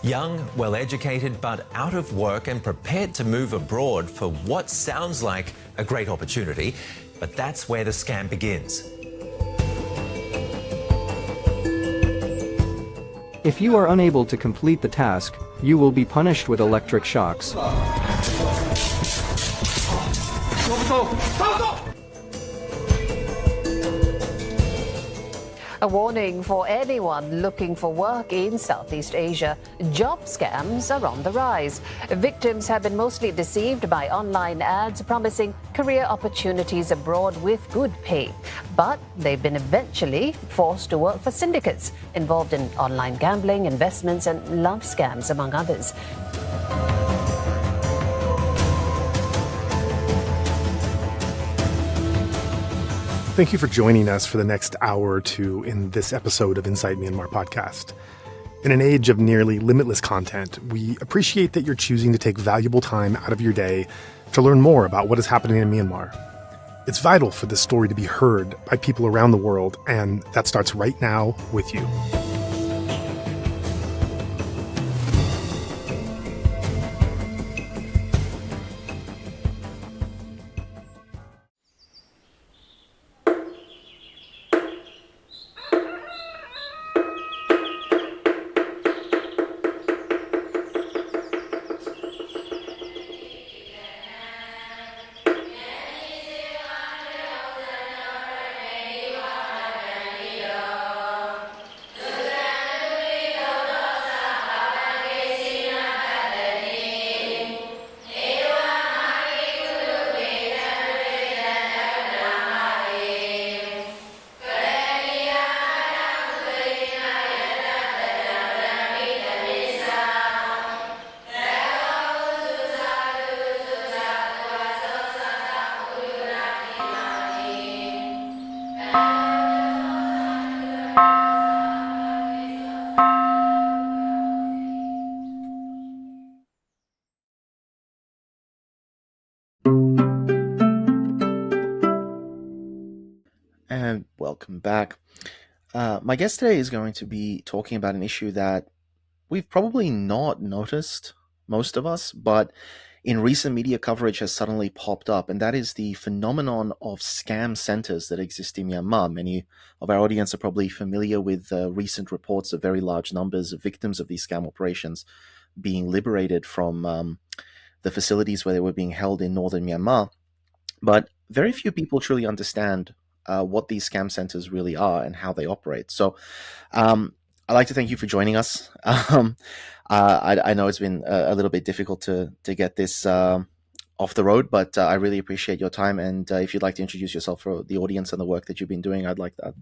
Young, well-educated, but out of work and prepared to move abroad for what sounds like a great opportunity. But that's where the scam begins. If you are unable to complete the task, you will be punished with electric shocks. A warning for anyone looking for work in Southeast Asia. Job scams are on the rise. Victims have been mostly deceived by online ads promising career opportunities abroad with good pay. But they've been eventually forced to work for syndicates involved in online gambling, investments, and love scams, among others. Thank you for joining us for the next hour or two in this episode of Inside Myanmar podcast. In an age of nearly limitless content, we appreciate that you're choosing to take valuable time out of your day to learn more about what is happening in Myanmar. It's vital for this story to be heard by people around the world, and that starts right now with you. And welcome back. My guest today is going to be talking about an issue that we've probably not noticed, most of us, but in recent media coverage has suddenly popped up, and that is the phenomenon of scam centers that exist in Myanmar. Many of our audience are probably familiar with recent reports of very large numbers of victims of these scam operations being liberated from the facilities where they were being held in northern Myanmar. But very few people truly understand what these scam centers really are and how they operate. So I'd like to thank you for joining us. I know it's been a little bit difficult to get this off the road, but I really appreciate your time. And if you'd like to introduce yourself for the audience and the work that you've been doing, I'd like that.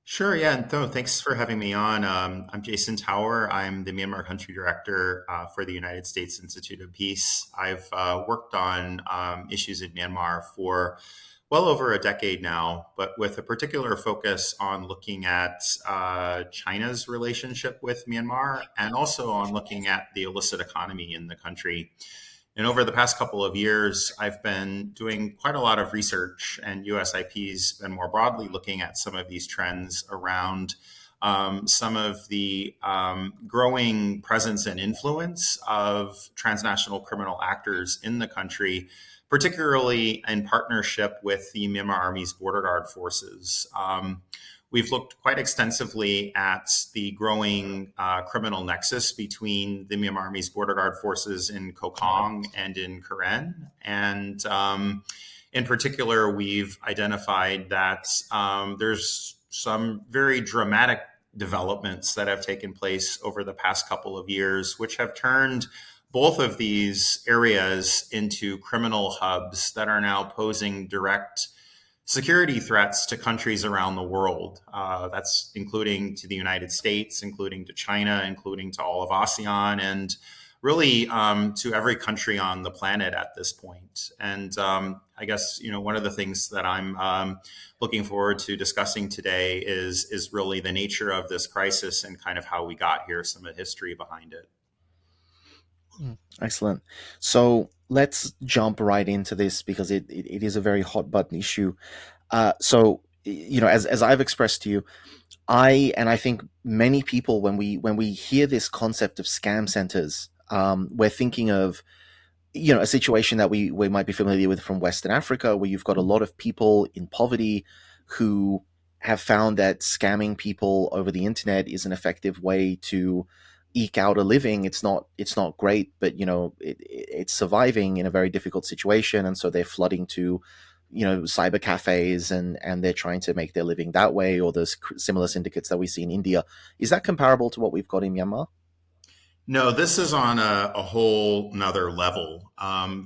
Sure, yeah. No, thanks for having me on. I'm Jason Tower. I'm the Myanmar Country Director for the United States Institute of Peace. I've worked on issues in Myanmar for well over a decade now, but with a particular focus on looking at China's relationship with Myanmar and also on looking at the illicit economy in the country. And over the past couple of years, I've been doing quite a lot of research, and USIP's been more broadly looking at some of these trends around some of the growing presence and influence of transnational criminal actors in the country, particularly in partnership with the Myanmar Army's Border Guard forces. We've looked quite extensively at the growing criminal nexus between the Myanmar Army's Border Guard forces in Kokong and in Karen. And in particular, we've identified that there's some very dramatic developments that have taken place over the past couple of years, which have turned both of these areas into criminal hubs that are now posing direct security threats to countries around the world. That's including to the United States, including to China, including to all of ASEAN, and really to every country on the planet at this point. And I guess, one of the things that I'm looking forward to discussing today is really the nature of this crisis and kind of how we got here, some of the history behind it. Excellent. So let's jump right into this because it is a very hot button issue. So, as I've expressed to you, I think many people, when we hear this concept of scam centers, we're thinking of, a situation that we might be familiar with from Western Africa, where you've got a lot of people in poverty who have found that scamming people over the internet is an effective way to eke out a living. It's not great, but it's surviving in a very difficult situation, and so they're flooding to cyber cafes, and they're trying to make their living that way, or those similar syndicates that we see in India. Is that comparable to what we've got in Myanmar? No, this is on a whole nother level.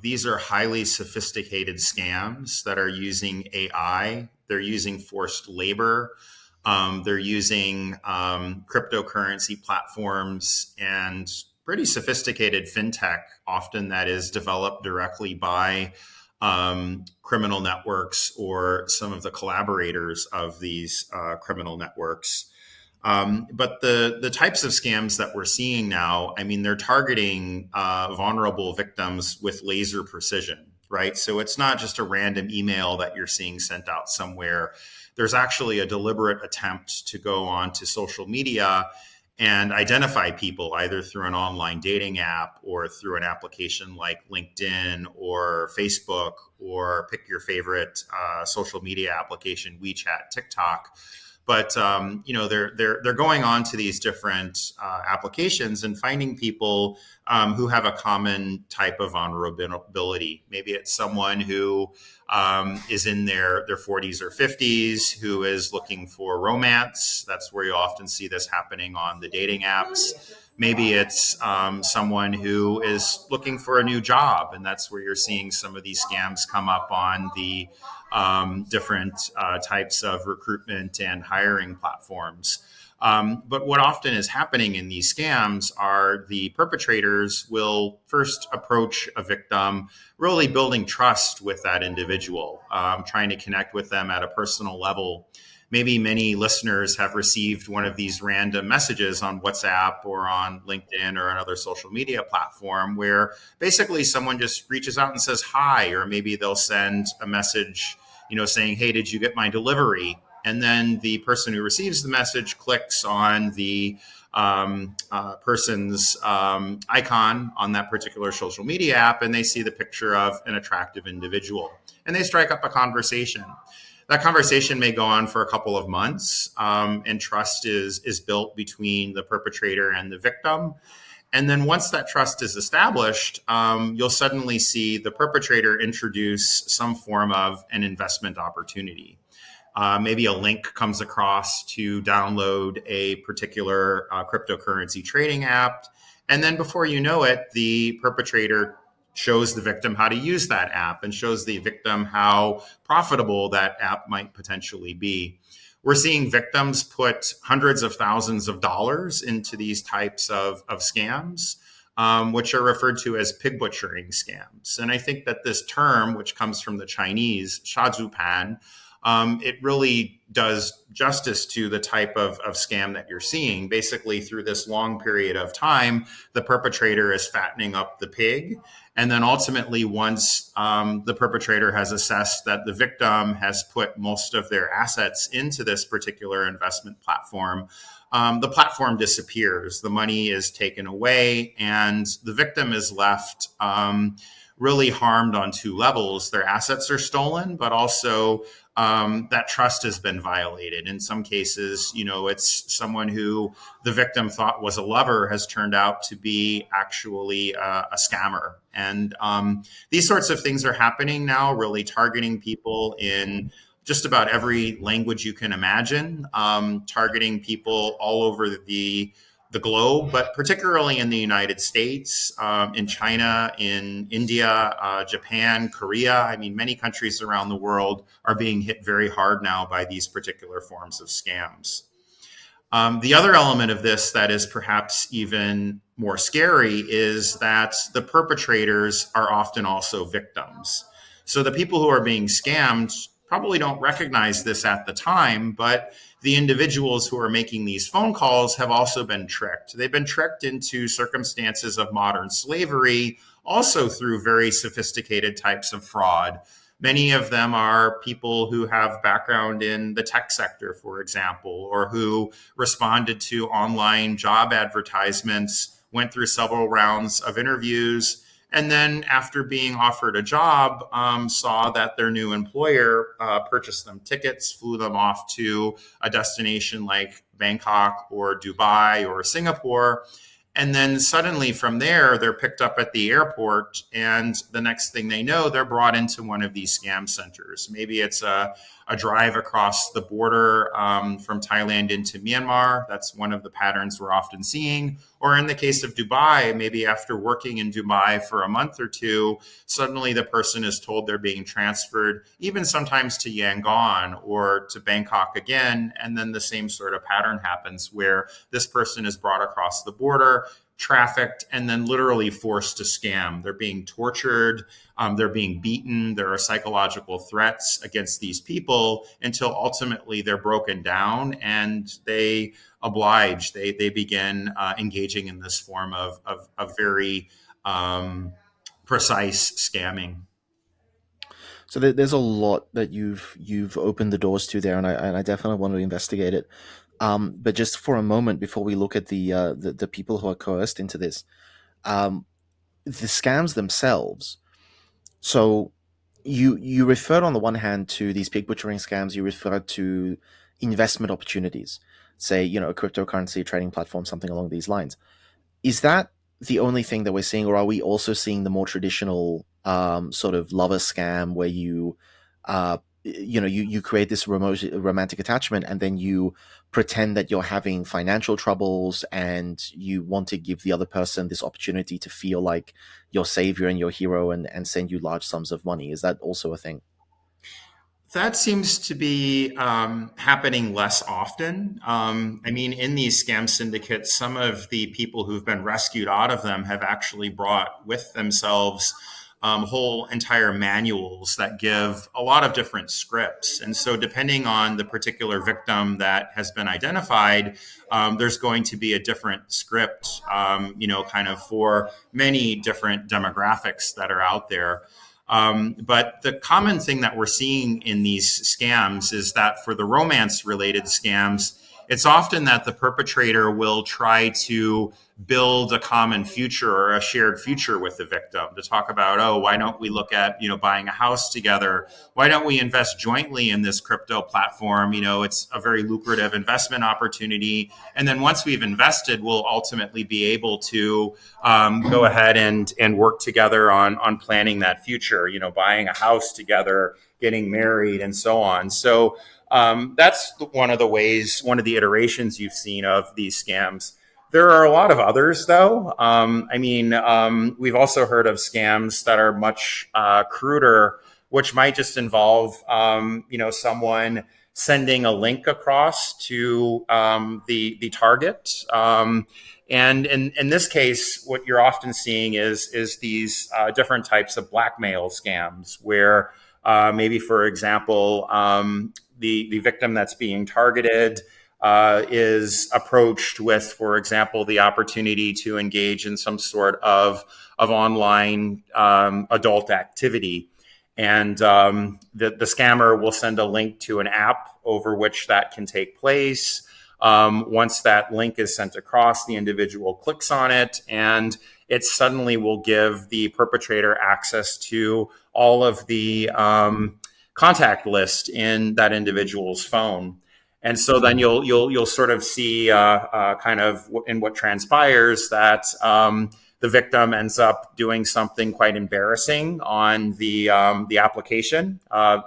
These are highly sophisticated scams that are using AI. They're using forced labor. They're using cryptocurrency platforms and pretty sophisticated fintech, often that is developed directly by criminal networks or some of the collaborators of these criminal networks. But the types of scams that we're seeing now, I mean, they're targeting vulnerable victims with laser precision, right? So it's not just a random email that you're seeing sent out somewhere. There's actually a deliberate attempt to go onto social media and identify people either through an online dating app or through an application like LinkedIn or Facebook, or pick your favorite social media application, WeChat, TikTok. But they're going on to these different applications and finding people who have a common type of vulnerability. Maybe it's someone who is in their 40s or 50s who is looking for romance. That's where you often see this happening on the dating apps. Maybe it's someone who is looking for a new job, and that's where you're seeing some of these scams come up on the different types of recruitment and hiring platforms. But what often is happening in these scams are the perpetrators will first approach a victim, really building trust with that individual, trying to connect with them at a personal level. Maybe many listeners have received one of these random messages on WhatsApp or on LinkedIn or another social media platform where basically someone just reaches out and says hi, or maybe they'll send a message, saying, "Hey, did you get my delivery?" And then the person who receives the message clicks on the person's icon on that particular social media app, and they see the picture of an attractive individual, and they strike up a conversation. That conversation may go on for a couple of months, and trust is built between the perpetrator and the victim. And then once that trust is established, you'll suddenly see the perpetrator introduce some form of an investment opportunity. Maybe a link comes across to download a particular cryptocurrency trading app. And then before you know it, the perpetrator shows the victim how to use that app and shows the victim how profitable that app might potentially be. We're seeing victims put hundreds of thousands of dollars into these types of scams, which are referred to as pig butchering scams. And I think that this term, which comes from the Chinese, 杀猪盘, it really does justice to the type of scam that you're seeing. Basically, through this long period of time, the perpetrator is fattening up the pig. And then ultimately, once the perpetrator has assessed that the victim has put most of their assets into this particular investment platform, the platform disappears. The money is taken away, and the victim is left really harmed on two levels. Their assets are stolen, but also that trust has been violated. In some cases, it's someone who the victim thought was a lover has turned out to be actually a scammer. And these sorts of things are happening now, really targeting people in just about every language you can imagine, targeting people all over the globe, but particularly in the United States, in China, in India, Japan, Korea. I mean, many countries around the world are being hit very hard now by these particular forms of scams. The other element of this that is perhaps even more scary is that the perpetrators are often also victims. So the people who are being scammed probably don't recognize this at the time, but the individuals who are making these phone calls have also been tricked. They've been tricked into circumstances of modern slavery, also through very sophisticated types of fraud. Many of them are people who have background in the tech sector, for example, or who responded to online job advertisements, went through several rounds of interviews, and then after being offered a job, saw that their new employer purchased them tickets, flew them off to a destination like Bangkok or Dubai or Singapore. And then suddenly from there, they're picked up at the airport. And the next thing they know, they're brought into one of these scam centers. Maybe it's a drive across the border from Thailand into Myanmar. That's one of the patterns we're often seeing. Or in the case of Dubai, maybe after working in Dubai for a month or two, suddenly the person is told they're being transferred, even sometimes to Yangon or to Bangkok again. And then the same sort of pattern happens where this person is brought across the border, trafficked, and then literally forced to scam. They're being tortured, they're being beaten, there are psychological threats against these people until ultimately they're broken down and they oblige, they begin engaging in this form of very precise scamming. So there's a lot that you've opened the doors to there, and I definitely want to investigate it. But just for a moment, before we look at the people who are coerced into this, the scams themselves. So you referred on the one hand to these pig butchering scams. You referred to investment opportunities, say a cryptocurrency trading platform, something along these lines. Is that the only thing that we're seeing, or are we also seeing the more traditional sort of lover scam where you create this romantic attachment and then you pretend that you're having financial troubles and you want to give the other person this opportunity to feel like your savior and your hero and send you large sums of money? Is that also a thing? That seems to be happening less often. I mean, in these scam syndicates, some of the people who've been rescued out of them have actually brought with themselves whole entire manuals that give a lot of different scripts. And so, depending on the particular victim that has been identified, there's going to be a different script, kind of for many different demographics that are out there. But the common thing that we're seeing in these scams is that for the romance related scams, it's often that the perpetrator will try to build a common future or a shared future with the victim to talk about, oh, why don't we look at, buying a house together? Why don't we invest jointly in this crypto platform? It's a very lucrative investment opportunity. And then once we've invested, we'll ultimately be able to go ahead and work together on planning that future, buying a house together, getting married, and so on. So that's one of the iterations you've seen of these scams. There are a lot of others, though. We've also heard of scams that are much cruder, which might just involve, someone sending a link across to the target. And in this case, what you're often seeing is these different types of blackmail scams where maybe, for example, the victim that's being targeted is approached with, for example, the opportunity to engage in some sort of online adult activity. And the scammer will send a link to an app over which that can take place. Once that link is sent across, the individual clicks on it, and it suddenly will give the perpetrator access to all of the contact list in that individual's phone. And so then you'll sort of see kind of in what transpires that the victim ends up doing something quite embarrassing on the application.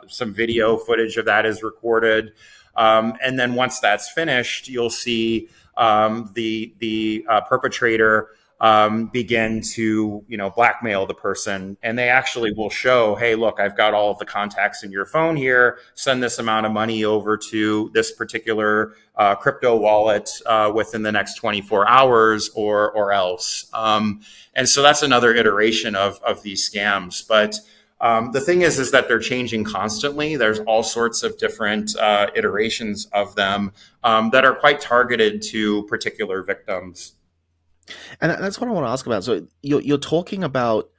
Some video footage of that is recorded. And then once that's finished, you'll see the perpetrator begin to blackmail the person, and they actually will show, hey, look, I've got all of the contacts in your phone here, send this amount of money over to this particular crypto wallet within the next 24 hours or else. And so that's another iteration of these scams. But the thing is that they're changing constantly. There's all sorts of different iterations of them that are quite targeted to particular victims. And that's what I want to ask about. So you're talking about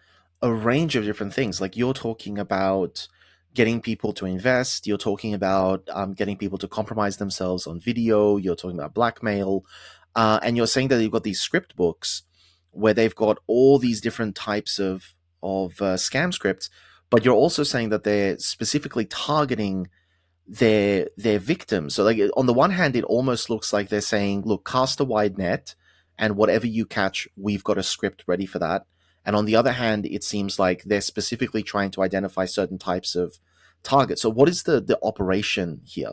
a range of different things. Like you're talking about getting people to invest. You're talking about getting people to compromise themselves on video. You're talking about blackmail. And you're saying that you've got these script books where they've got all these different types of scam scripts, but you're also saying that they're specifically targeting their victims. So, like, on the one hand, it almost looks like they're saying, look, cast a wide net, and whatever you catch, we've got a script ready for that. And on the other hand, it seems like they're specifically trying to identify certain types of targets. So what is the operation here?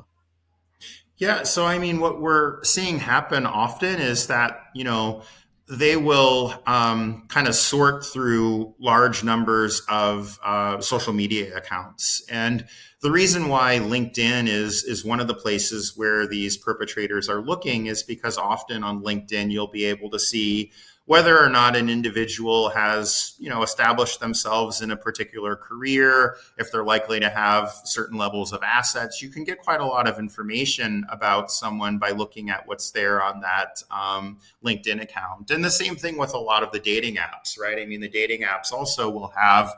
Yeah, so I mean, what we're seeing happen often is that, they will kind of sort through large numbers of social media accounts. And the reason why LinkedIn is one of the places where these perpetrators are looking is because often on LinkedIn, you'll be able to see whether or not an individual has, established themselves in a particular career, if they're likely to have certain levels of assets. You can get quite a lot of information about someone by looking at what's there on that LinkedIn account. And the same thing with a lot of the dating apps, right? I mean, the dating apps also will have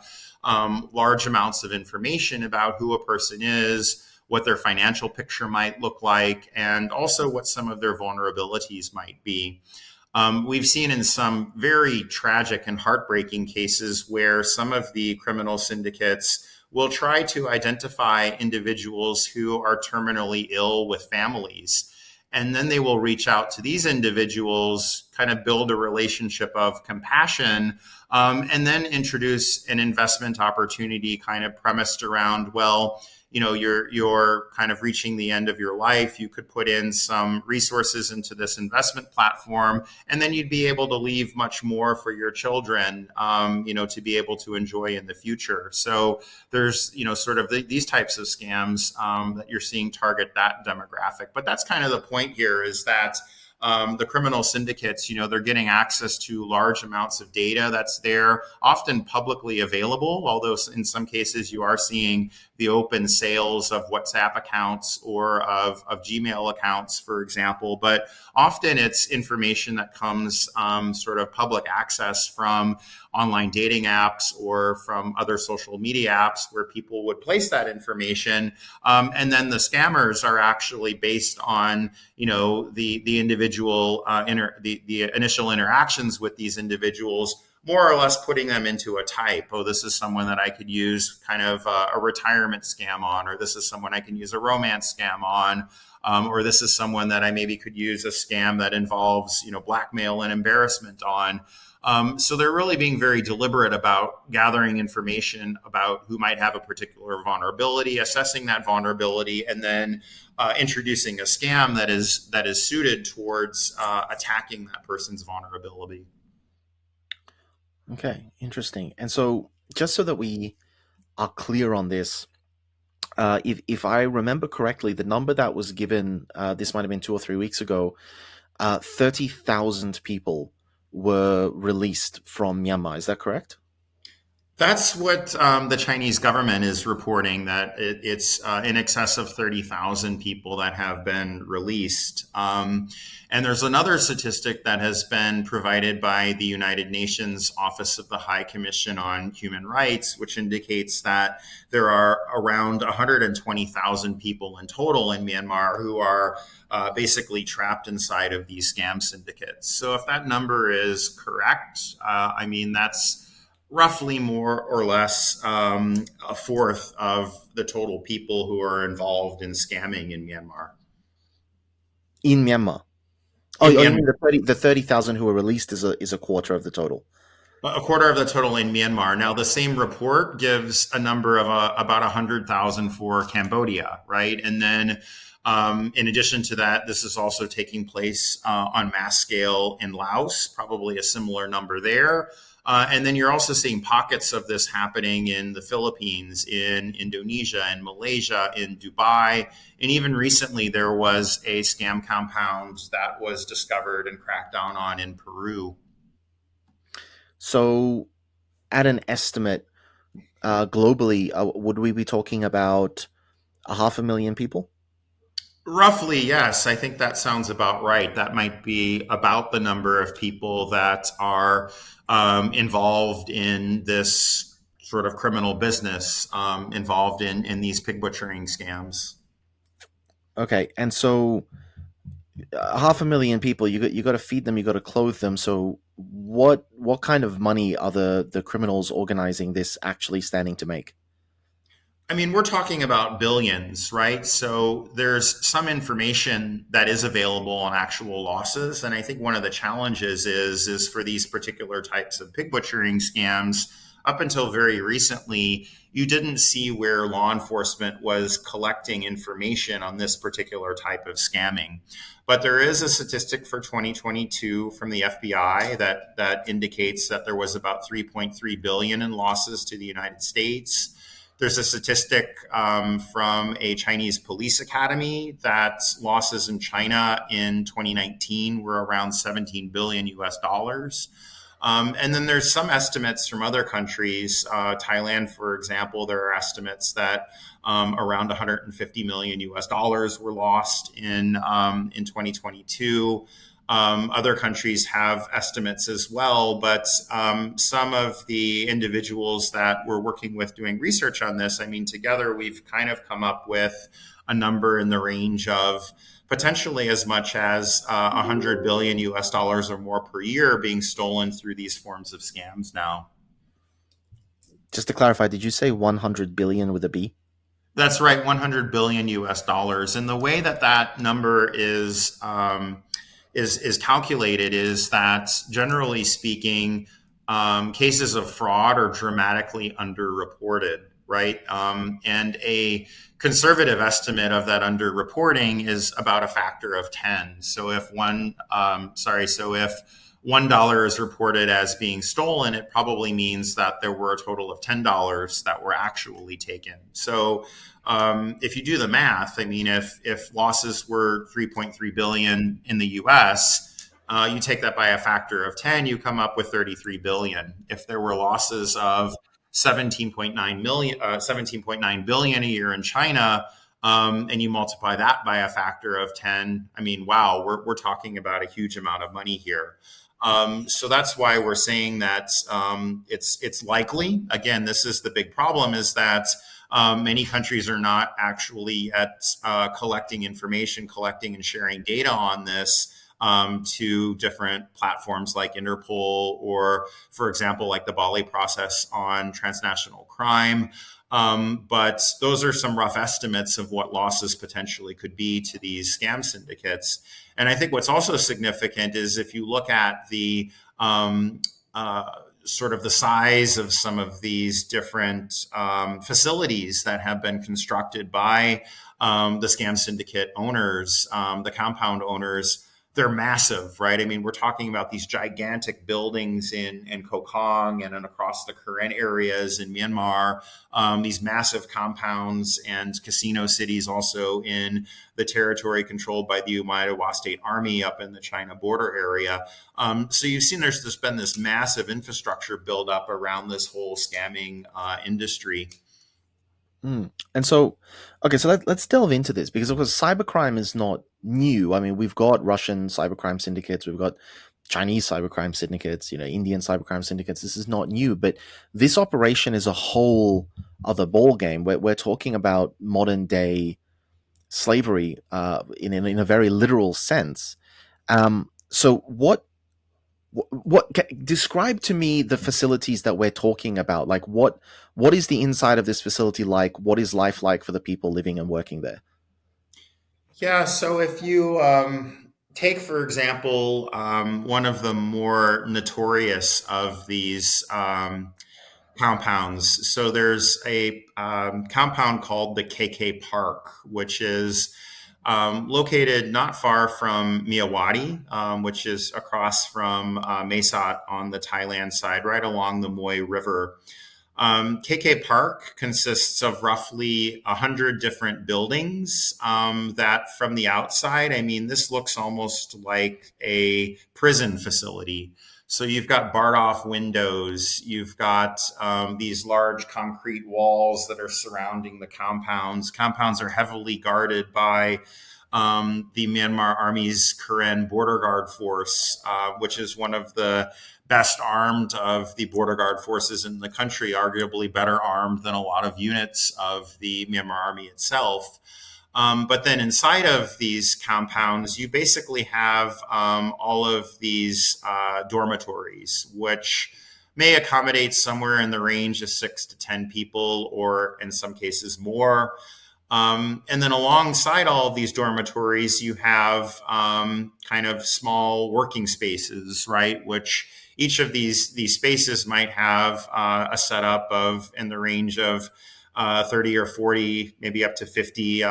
large amounts of information about who a person is, what their financial picture might look like, and also what some of their vulnerabilities might be. We've seen in some very tragic and heartbreaking cases where some of the criminal syndicates will try to identify individuals who are terminally ill with families. And then they will reach out to these individuals, kind of build a relationship of compassion, and then introduce an investment opportunity kind of premised around, well, you're kind of reaching the end of your life. You could put in some resources into this investment platform, and then you'd be able to leave much more for your children, to be able to enjoy in the future. So there's, sort of these types of scams that you're seeing target that demographic. But that's kind of the point here, is that the criminal syndicates, they're getting access to large amounts of data that's there, often publicly available, although in some cases you are seeing the open sales of WhatsApp accounts or of Gmail accounts, for example. But often it's information that comes sort of public access from online dating apps or from other social media apps where people would place that information. And then the scammers are actually based on, the individual, the initial interactions with these individuals, more or less putting them into a type. Oh, this is someone that I could use kind of a retirement scam on, or this is someone I can use a romance scam on, or this is someone that I maybe could use a scam that involves, blackmail and embarrassment on. So they're really being very deliberate about gathering information about who might have a particular vulnerability, assessing that vulnerability, and then introducing a scam that is suited towards attacking that person's vulnerability. Okay, interesting. And so, just so that we are clear on this, if I remember correctly, the number that was given, this might have been 2 or 3 weeks ago, 30,000 people were released from Myanmar. Is that correct? That's what the Chinese government is reporting, that it's in excess of 30,000 people that have been released. And there's another statistic that has been provided by the United Nations Office of the High Commission on Human Rights, which indicates that there are around 120,000 people in total in Myanmar who are basically trapped inside of these scam syndicates. So if that number is correct, that's roughly more or less a fourth of the total people who are involved in scamming in Myanmar. In Myanmar? You mean the 30,000 who were released is a quarter of the total? A quarter of the total in Myanmar. Now, the same report gives a number of about 100,000 for Cambodia, right? And then in addition to that, this is also taking place on mass scale in Laos, probably a similar number there. And then you're also seeing pockets of this happening in the Philippines, in Indonesia, in Malaysia, in Dubai. And even recently, there was a scam compound that was discovered and cracked down on in Peru. So, at an estimate, globally, would we be talking about 500,000 people? Roughly, yes. I think that sounds about right. That might be about the number of people that are involved in this sort of criminal business involved in these pig butchering scams. Okay, and so 500,000 people, you got to feed them, you got to clothe them. So what kind of money are the criminals organizing this actually standing to make? I mean, we're talking about billions, right? So there's some information that is available on actual losses. And I think one of the challenges is for these particular types of pig butchering scams, up until very recently, you didn't see where law enforcement was collecting information on this particular type of scamming. But there is a statistic for 2022 from the FBI that indicates that there was about 3.3 billion in losses to the United States. There's a statistic from a Chinese police academy that losses in China in 2019 were around 17 billion US dollars. And then there's some estimates from other countries. Thailand, for example, there are estimates that around 150 million US dollars were lost in 2022. Other countries have estimates as well, but some of the individuals that we're working with doing research on this, I mean, together we've kind of come up with a number in the range of potentially as much as 100 billion US dollars or more per year being stolen through these forms of scams now. Just to clarify, did you say 100 billion with a B? That's right, 100 billion US dollars. And the way that number is calculated is that, generally speaking, cases of fraud are dramatically underreported, right? And a conservative estimate of that underreporting is about a factor of 10. So if $1 is reported as being stolen, it probably means that there were a total of $10 that were actually taken. So if you do the math, I mean, if losses were 3.3 billion in the US, you take that by a factor of 10, you come up with 33 billion. If there were losses of 17.9 billion a year in China, and you multiply that by a factor of 10, I mean, wow, we're talking about a huge amount of money here. So that's why we're saying that it's likely. Again, this is the big problem, is that many countries are not actually at collecting information, collecting and sharing data on this to different platforms like Interpol, or, for example, like the Bali process on transnational crime. But those are some rough estimates of what losses potentially could be to these scam syndicates. And I think what's also significant is if you look at the sort of the size of some of these different facilities that have been constructed by the scam syndicate owners, the compound owners, they're massive, right? I mean, we're talking about these gigantic buildings in Koh Kong and across the Karen areas in Myanmar, these massive compounds and casino cities also in the territory controlled by the Umayyad State Army up in the China border area. So you've seen there's been this massive infrastructure build up around this whole scamming industry. And so, okay, so let's delve into this, because of course cybercrime is not new. I mean, we've got Russian cybercrime syndicates, we've got Chinese cybercrime syndicates, Indian cybercrime syndicates. This is not new, but this operation is a whole other ball game. We're talking about modern day slavery in a very literal sense. So describe to me the facilities that we're talking about. Like what is the inside of this facility like? What is life like for the people living and working there? Yeah, so if you take, for example, one of the more notorious of these compounds. So there's a compound called the KK Park, which is located not far from Myawaddy, which is across from Mesat on the Thailand side, right along the Moy River. KK Park consists of roughly 100 different buildings that, from the outside, I mean, this looks almost like a prison facility. So you've got barred off windows, you've got these large concrete walls that are surrounding the compounds. Compounds are heavily guarded by the Myanmar Army's Karen Border Guard Force, which is one of the best armed of the border guard forces in the country, arguably better armed than a lot of units of the Myanmar Army itself. But then inside of these compounds, you basically have all of these dormitories, which may accommodate somewhere in the range of 6 to 10 people, or in some cases more. And then alongside all of these dormitories, you have kind of small working spaces, right? Which each of these spaces might have a setup of in the range of 30 or 40, maybe up to 50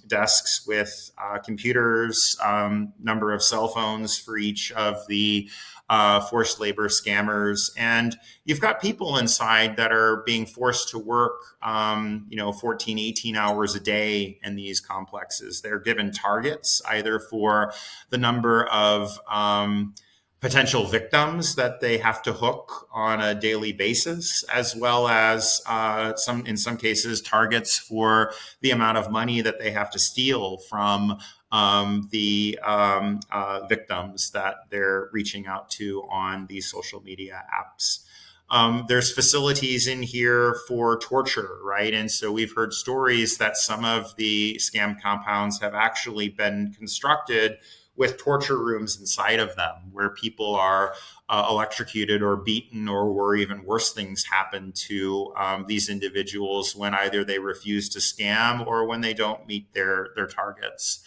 desks with computers, number of cell phones for each of the forced labor scammers. And you've got people inside that are being forced to work, 14, 18 hours a day in these complexes. They're given targets either for the number of potential victims that they have to hook on a daily basis, as well as in some cases targets for the amount of money that they have to steal from the victims that they're reaching out to on these social media apps. There's facilities in here for torture, right? And so we've heard stories that some of the scam compounds have actually been constructed with torture rooms inside of them, where people are electrocuted or beaten, or even worse things happen to these individuals when either they refuse to scam or when they don't meet their targets.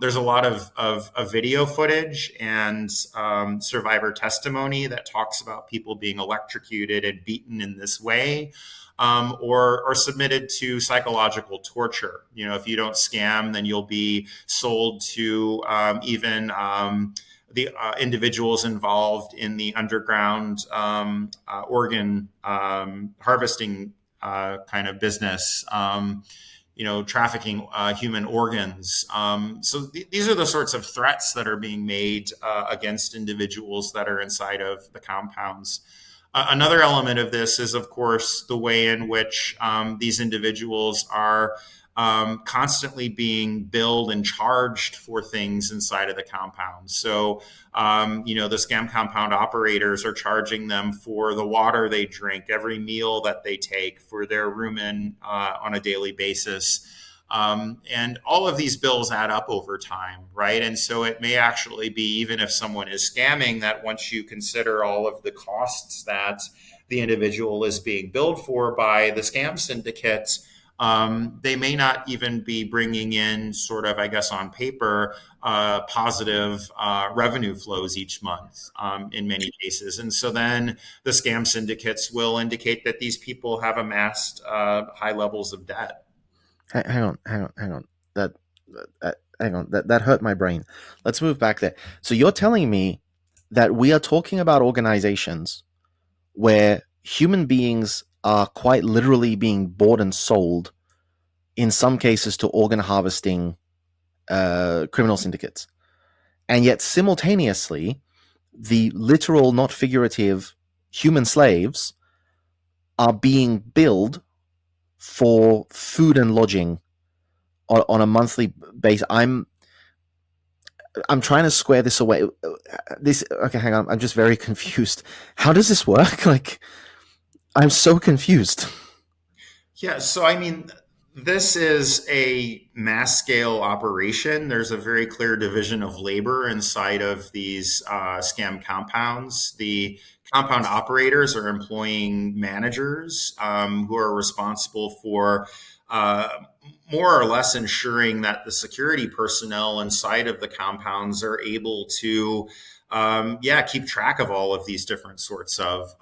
There's a lot of video footage and survivor testimony that talks about people being electrocuted and beaten in this way, or submitted to psychological torture. If you don't scam, then you'll be sold to even the individuals involved in the underground organ harvesting kind of business. Trafficking human organs. So these are the sorts of threats that are being made against individuals that are inside of the compounds. Another element of this is, of course, the way in which these individuals are constantly being billed and charged for things inside of the compound. So, the scam compound operators are charging them for the water they drink, every meal that they take, for their room on a daily basis. And all of these bills add up over time, right? And so it may actually be, even if someone is scamming, that once you consider all of the costs that the individual is being billed for by the scam syndicate, they may not even be bringing in sort of, I guess, on paper, positive revenue flows each month in many cases. And so then the scam syndicates will indicate that these people have amassed high levels of debt. Hang on. That hurt my brain. Let's move back there. So you're telling me that we are talking about organizations where human beings are quite literally being bought and sold, in some cases to organ harvesting criminal syndicates. And yet simultaneously, the literal, not figurative, human slaves are being billed for food and lodging on a monthly basis. I'm trying to square this away. Okay, hang on. I'm just very confused. How does this work? I'm so confused. Yeah, so I mean, this is a mass scale operation. There's a very clear division of labor inside of these scam compounds. The compound operators are employing managers who are responsible for more or less ensuring that the security personnel inside of the compounds are able to keep track of all of these different sorts of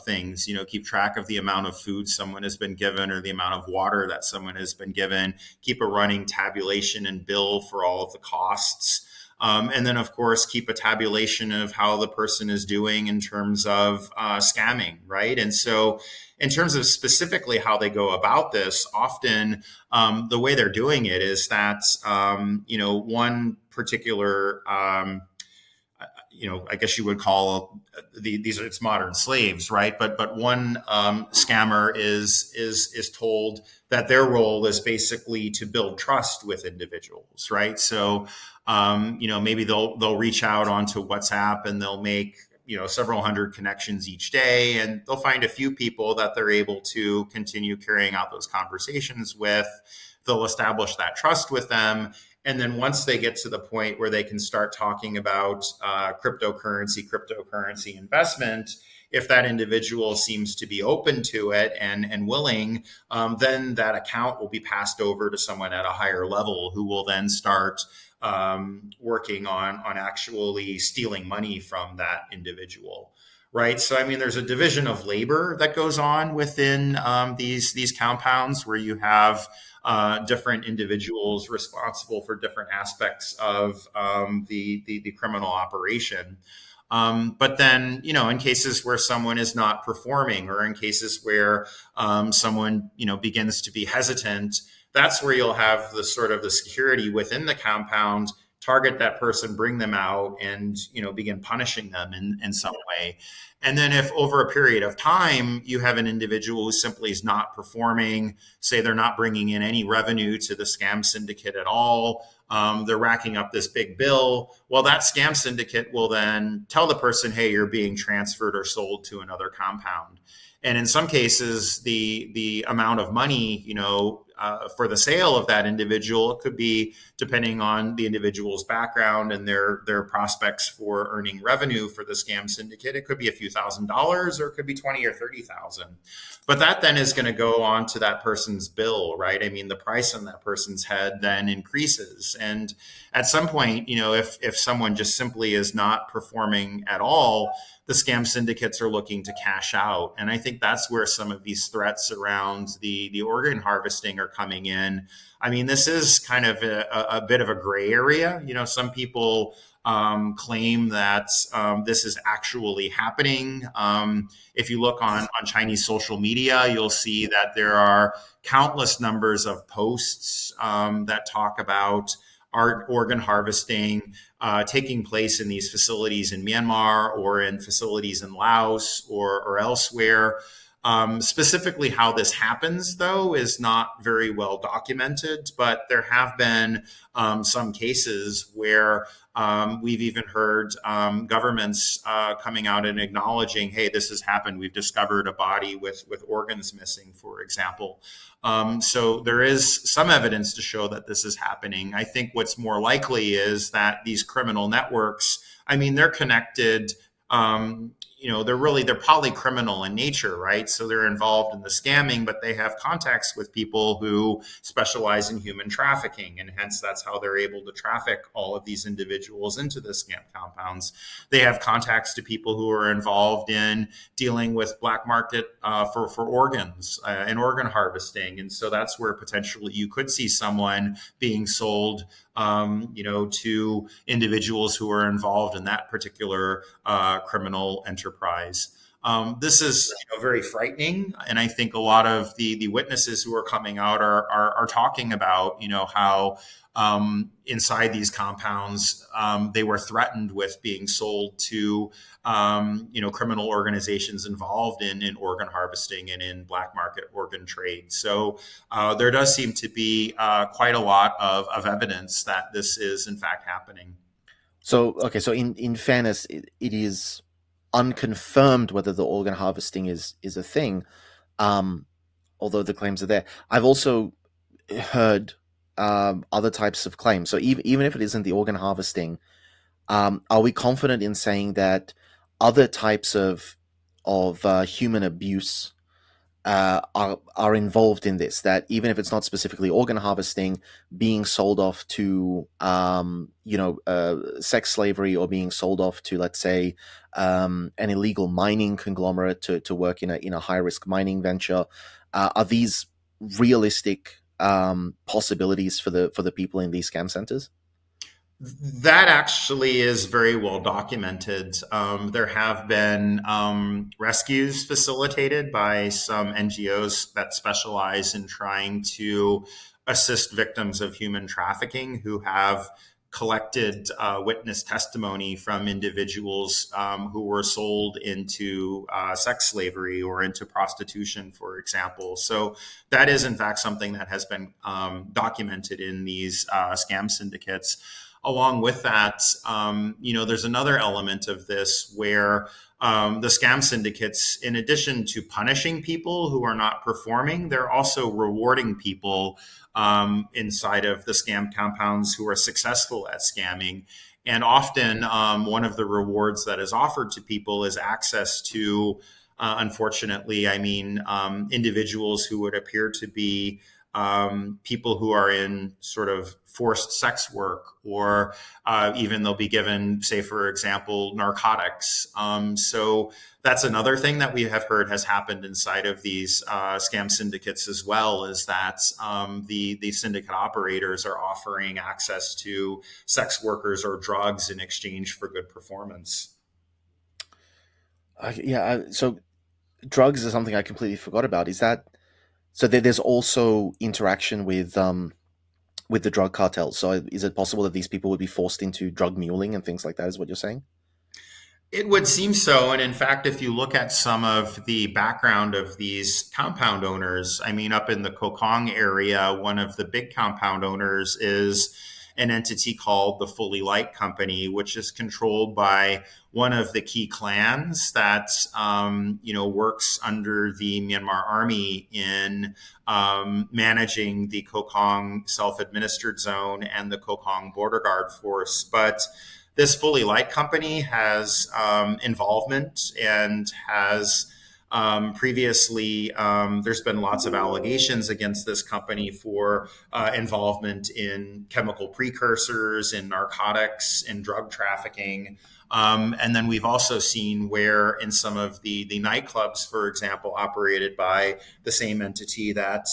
things, keep track of the amount of food someone has been given or the amount of water that someone has been given, keep a running tabulation and bill for all of the costs. And then, of course, keep a tabulation of how the person is doing in terms of scamming, right? And so in terms of specifically how they go about this, often the way they're doing it is that, one particular I guess you would call these it's modern slaves, right? But one scammer is told that their role is basically to build trust with individuals, right? So maybe they'll reach out onto WhatsApp and they'll make several hundred connections each day, and they'll find a few people that they're able to continue carrying out those conversations with. They'll establish that trust with them. And then once they get to the point where they can start talking about cryptocurrency investment, if that individual seems to be open to it and willing, then that account will be passed over to someone at a higher level who will then start working on actually stealing money from that individual. Right. So, I mean, there's a division of labor that goes on within these compounds where you have different individuals responsible for different aspects of the criminal operation. But then, in cases where someone is not performing, or in cases where someone, begins to be hesitant, that's where you'll have the sort of the security within the compound target that person, bring them out, and begin punishing them in some way. And then if over a period of time you have an individual who simply is not performing, say they're not bringing in any revenue to the scam syndicate at all, they're racking up this big bill, well, that scam syndicate will then tell the person, hey, you're being transferred or sold to another compound. And in some cases, the amount of money, for the sale of that individual, it could be, depending on the individual's background and their prospects for earning revenue for the scam syndicate, it could be a few $1,000s, or it could be 20 or 30,000. But that then is going to go on to that person's bill, right? I mean, the price on that person's head then increases. And at some point, if someone just simply is not performing at all, the scam syndicates are looking to cash out. And I think that's where some of these threats around the organ harvesting are coming in. I mean, this is kind of a bit of a gray area. Some people claim that this is actually happening. If you look on Chinese social media, you'll see that there are countless numbers of posts that talk about organ harvesting taking place in these facilities in Myanmar or in facilities in Laos or elsewhere. Specifically how this happens, though, is not very well documented, but there have been some cases where we've even heard governments coming out and acknowledging, hey, this has happened. We've discovered a body with organs missing, for example. So there is some evidence to show that this is happening. I think what's more likely is that these criminal networks, I mean, they're connected. They're polycriminal in nature, right? So they're involved in the scamming, but they have contacts with people who specialize in human trafficking. And hence that's how they're able to traffic all of these individuals into the scam compounds. They have contacts to people who are involved in dealing with black market for organs and organ harvesting. And so that's where potentially you could see someone being sold to individuals who are involved in that particular criminal enterprise. This is very frightening, and I think a lot of the witnesses who are coming out are talking about how inside these compounds they were threatened with being sold to criminal organizations involved in organ harvesting and in black market organ trade. So there does seem to be quite a lot of evidence that this is in fact happening. So in fairness, it is unconfirmed whether the organ harvesting is a thing, although the claims are there. I've also heard other types of claims. So even if it isn't the organ harvesting, are we confident in saying that other types of human abuse are involved in this? That even if it's not specifically organ harvesting, being sold off to sex slavery, or being sold off to, let's say, an illegal mining conglomerate to work in a high risk mining venture, are these realistic possibilities for the people in these scam centers? That actually is very well documented. There have been rescues facilitated by some NGOs that specialize in trying to assist victims of human trafficking who have collected witness testimony from individuals who were sold into sex slavery or into prostitution, for example. So that is, in fact, something that has been documented in these scam syndicates. Along with that, there's another element of this where the scam syndicates, in addition to punishing people who are not performing, they're also rewarding people inside of the scam compounds who are successful at scamming. And often one of the rewards that is offered to people is access to, unfortunately, individuals who would appear to be people who are in sort of forced sex work, or even they'll be given, say, for example, narcotics. So that's another thing that we have heard has happened inside of these scam syndicates as well, is that the syndicate operators are offering access to sex workers or drugs in exchange for good performance. So drugs is something I completely forgot about. Is that so? There's also interaction with the drug cartels. So is it possible that these people would be forced into drug muling and things like that, is what you're saying? It would seem so. And in fact, if you look at some of the background of these compound owners, up in the Kokong area, one of the big compound owners is an entity called the Fully Light Company, which is controlled by one of the key clans that works under the Myanmar army in managing the Kokong self-administered zone and the Kokong border guard force. But this Fully Light Company has involvement and has previously, there's been lots of allegations against this company for involvement in chemical precursors, in narcotics, in drug trafficking. And then we've also seen where in some of the nightclubs, for example, operated by the same entity, that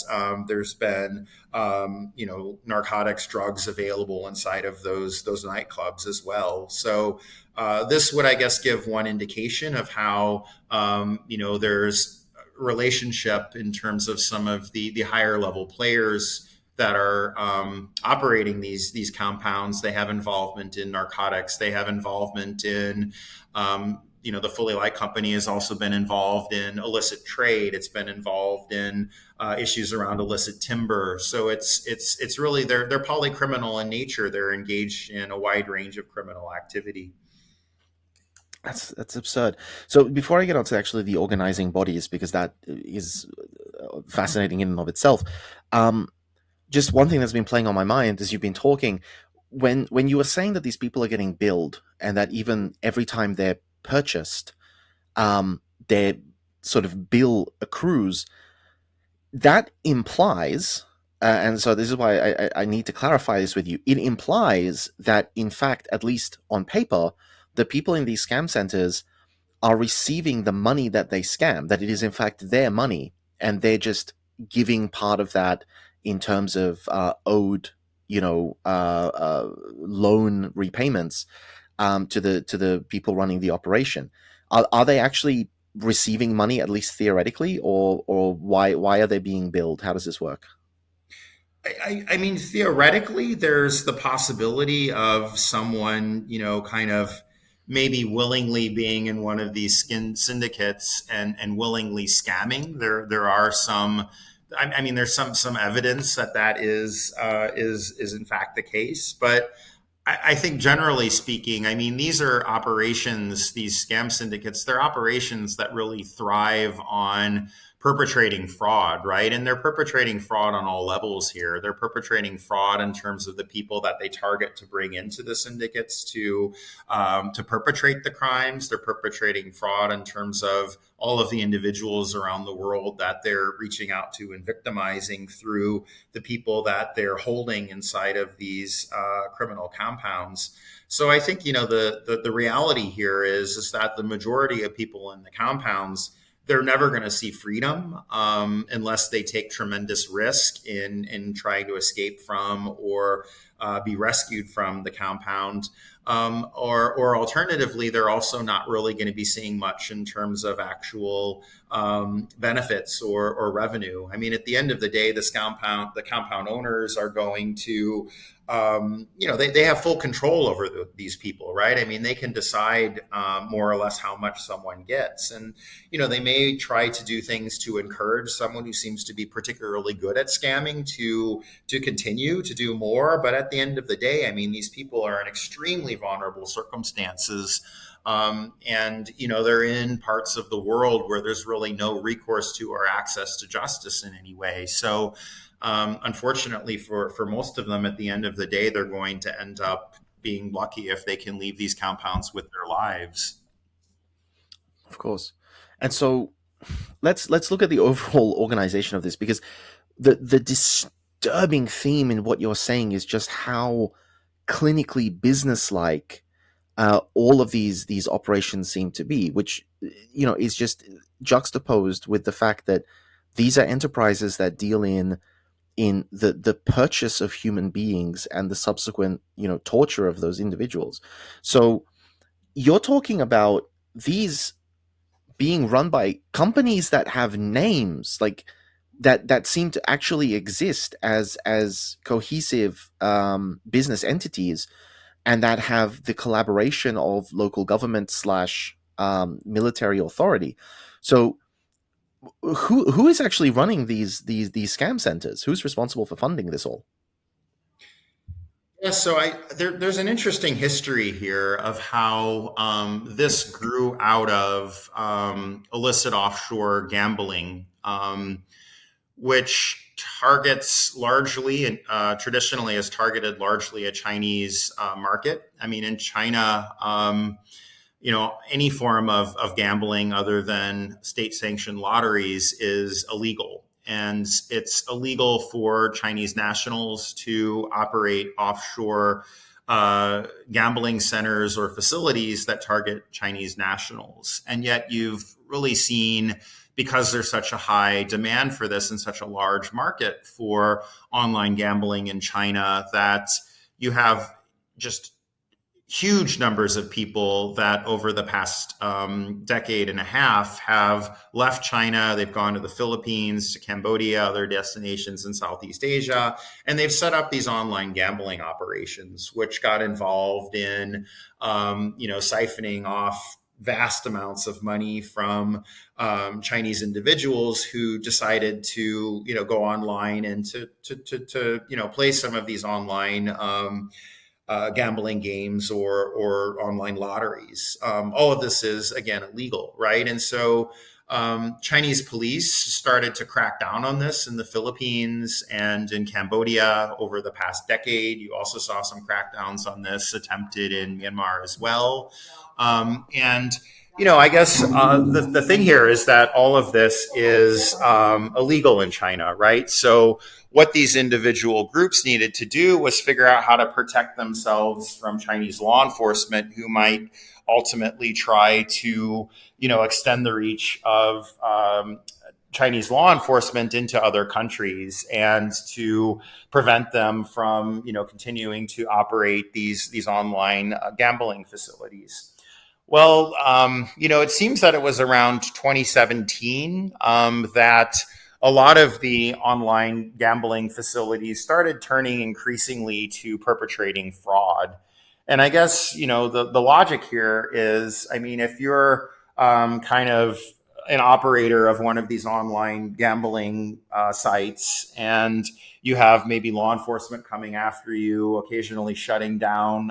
there's been narcotics, drugs available inside of those nightclubs as well. So this would, I guess, give one indication of how there's relationship in terms of some of the higher level players that are operating these compounds. They have involvement in narcotics. They have involvement in, the Fully Light Company has also been involved in illicit trade. It's been involved in issues around illicit timber. So it's really, they're polycriminal in nature. They're engaged in a wide range of criminal activity. That's absurd. So before I get on to actually the organizing bodies, because that is fascinating in and of itself, just one thing that's been playing on my mind as you've been talking, when you were saying that these people are getting billed, and that even every time they're purchased, their sort of bill accrues, that implies, and so this is why I need to clarify this with you, it implies that, in fact, at least on paper, the people in these scam centers are receiving the money that they scam, that it is in fact their money, and they're just giving part of that in terms of owed, loan repayments to the people running the operation. Are they actually receiving money, at least theoretically, or why are they being billed? How does this work? I mean, theoretically, there's the possibility of someone, kind of maybe willingly being in one of these syndicates and willingly scamming. There are some. I mean, there's some evidence that is in fact the case, but I think generally speaking, I mean, these are operations, these scam syndicates, they're operations that really thrive on perpetrating fraud, right? And they're perpetrating fraud on all levels here. They're perpetrating fraud in terms of the people that they target to bring into the syndicates to perpetrate the crimes. They're perpetrating fraud in terms of all of the individuals around the world that they're reaching out to and victimizing through the people that they're holding inside of these criminal compounds. So I think, the reality here is that the majority of people in the compounds, they're never going to see freedom unless they take tremendous risk in trying to escape from or be rescued from the compound. Or alternatively, they're also not really going to be seeing much in terms of actual benefits or revenue. I mean, at the end of the day, the compound owners are going to they have full control over these people, right? I mean, they can decide more or less how much someone gets. And, they may try to do things to encourage someone who seems to be particularly good at scamming to continue to do more. But at the end of the day, I mean, these people are in extremely vulnerable circumstances. And they're in parts of the world where there's really no recourse to or access to justice in any way. So unfortunately for most of them, at the end of the day, they're going to end up being lucky if they can leave these compounds with their lives. Of course. And so let's look at the overall organization of this, because the disturbing theme in what you're saying is just how clinically businesslike all of these operations seem to be, which is just juxtaposed with the fact that these are enterprises that deal in the purchase of human beings and the subsequent torture of those individuals. So you're talking about these being run by companies that have names like that seem to actually exist as cohesive business entities, and that have the collaboration of local government / military authority. So who is actually running these scam centers? Who's responsible for funding this all? Yeah, so there's an interesting history here of how this grew out of illicit offshore gambling, which targets largely and traditionally has targeted largely a Chinese market. I mean, in China, any form of gambling other than state-sanctioned lotteries is illegal. And it's illegal for Chinese nationals to operate offshore gambling centers or facilities that target Chinese nationals. And yet you've really seen, because there's such a high demand for this and such a large market for online gambling in China, that you have just huge numbers of people that over the past decade and a half have left China. They've gone to the Philippines, to Cambodia, other destinations in Southeast Asia, and they've set up these online gambling operations, which got involved in, siphoning off vast amounts of money from Chinese individuals who decided to, go online and to play some of these online gambling games or online lotteries. All of this is, again, illegal, right? And so Chinese police started to crack down on this in the Philippines and in Cambodia over the past decade. You also saw some crackdowns on this attempted in Myanmar as well. And I guess the thing here is that all of this is illegal in China, right? So what these individual groups needed to do was figure out how to protect themselves from Chinese law enforcement, who might ultimately try to, extend the reach of Chinese law enforcement into other countries, and to prevent them from, continuing to operate these online gambling facilities. Well, it seems that it was around 2017 that a lot of the online gambling facilities started turning increasingly to perpetrating fraud. And I guess, the logic here is, I mean, if you're kind of an operator of one of these online gambling sites, and you have maybe law enforcement coming after you, occasionally shutting down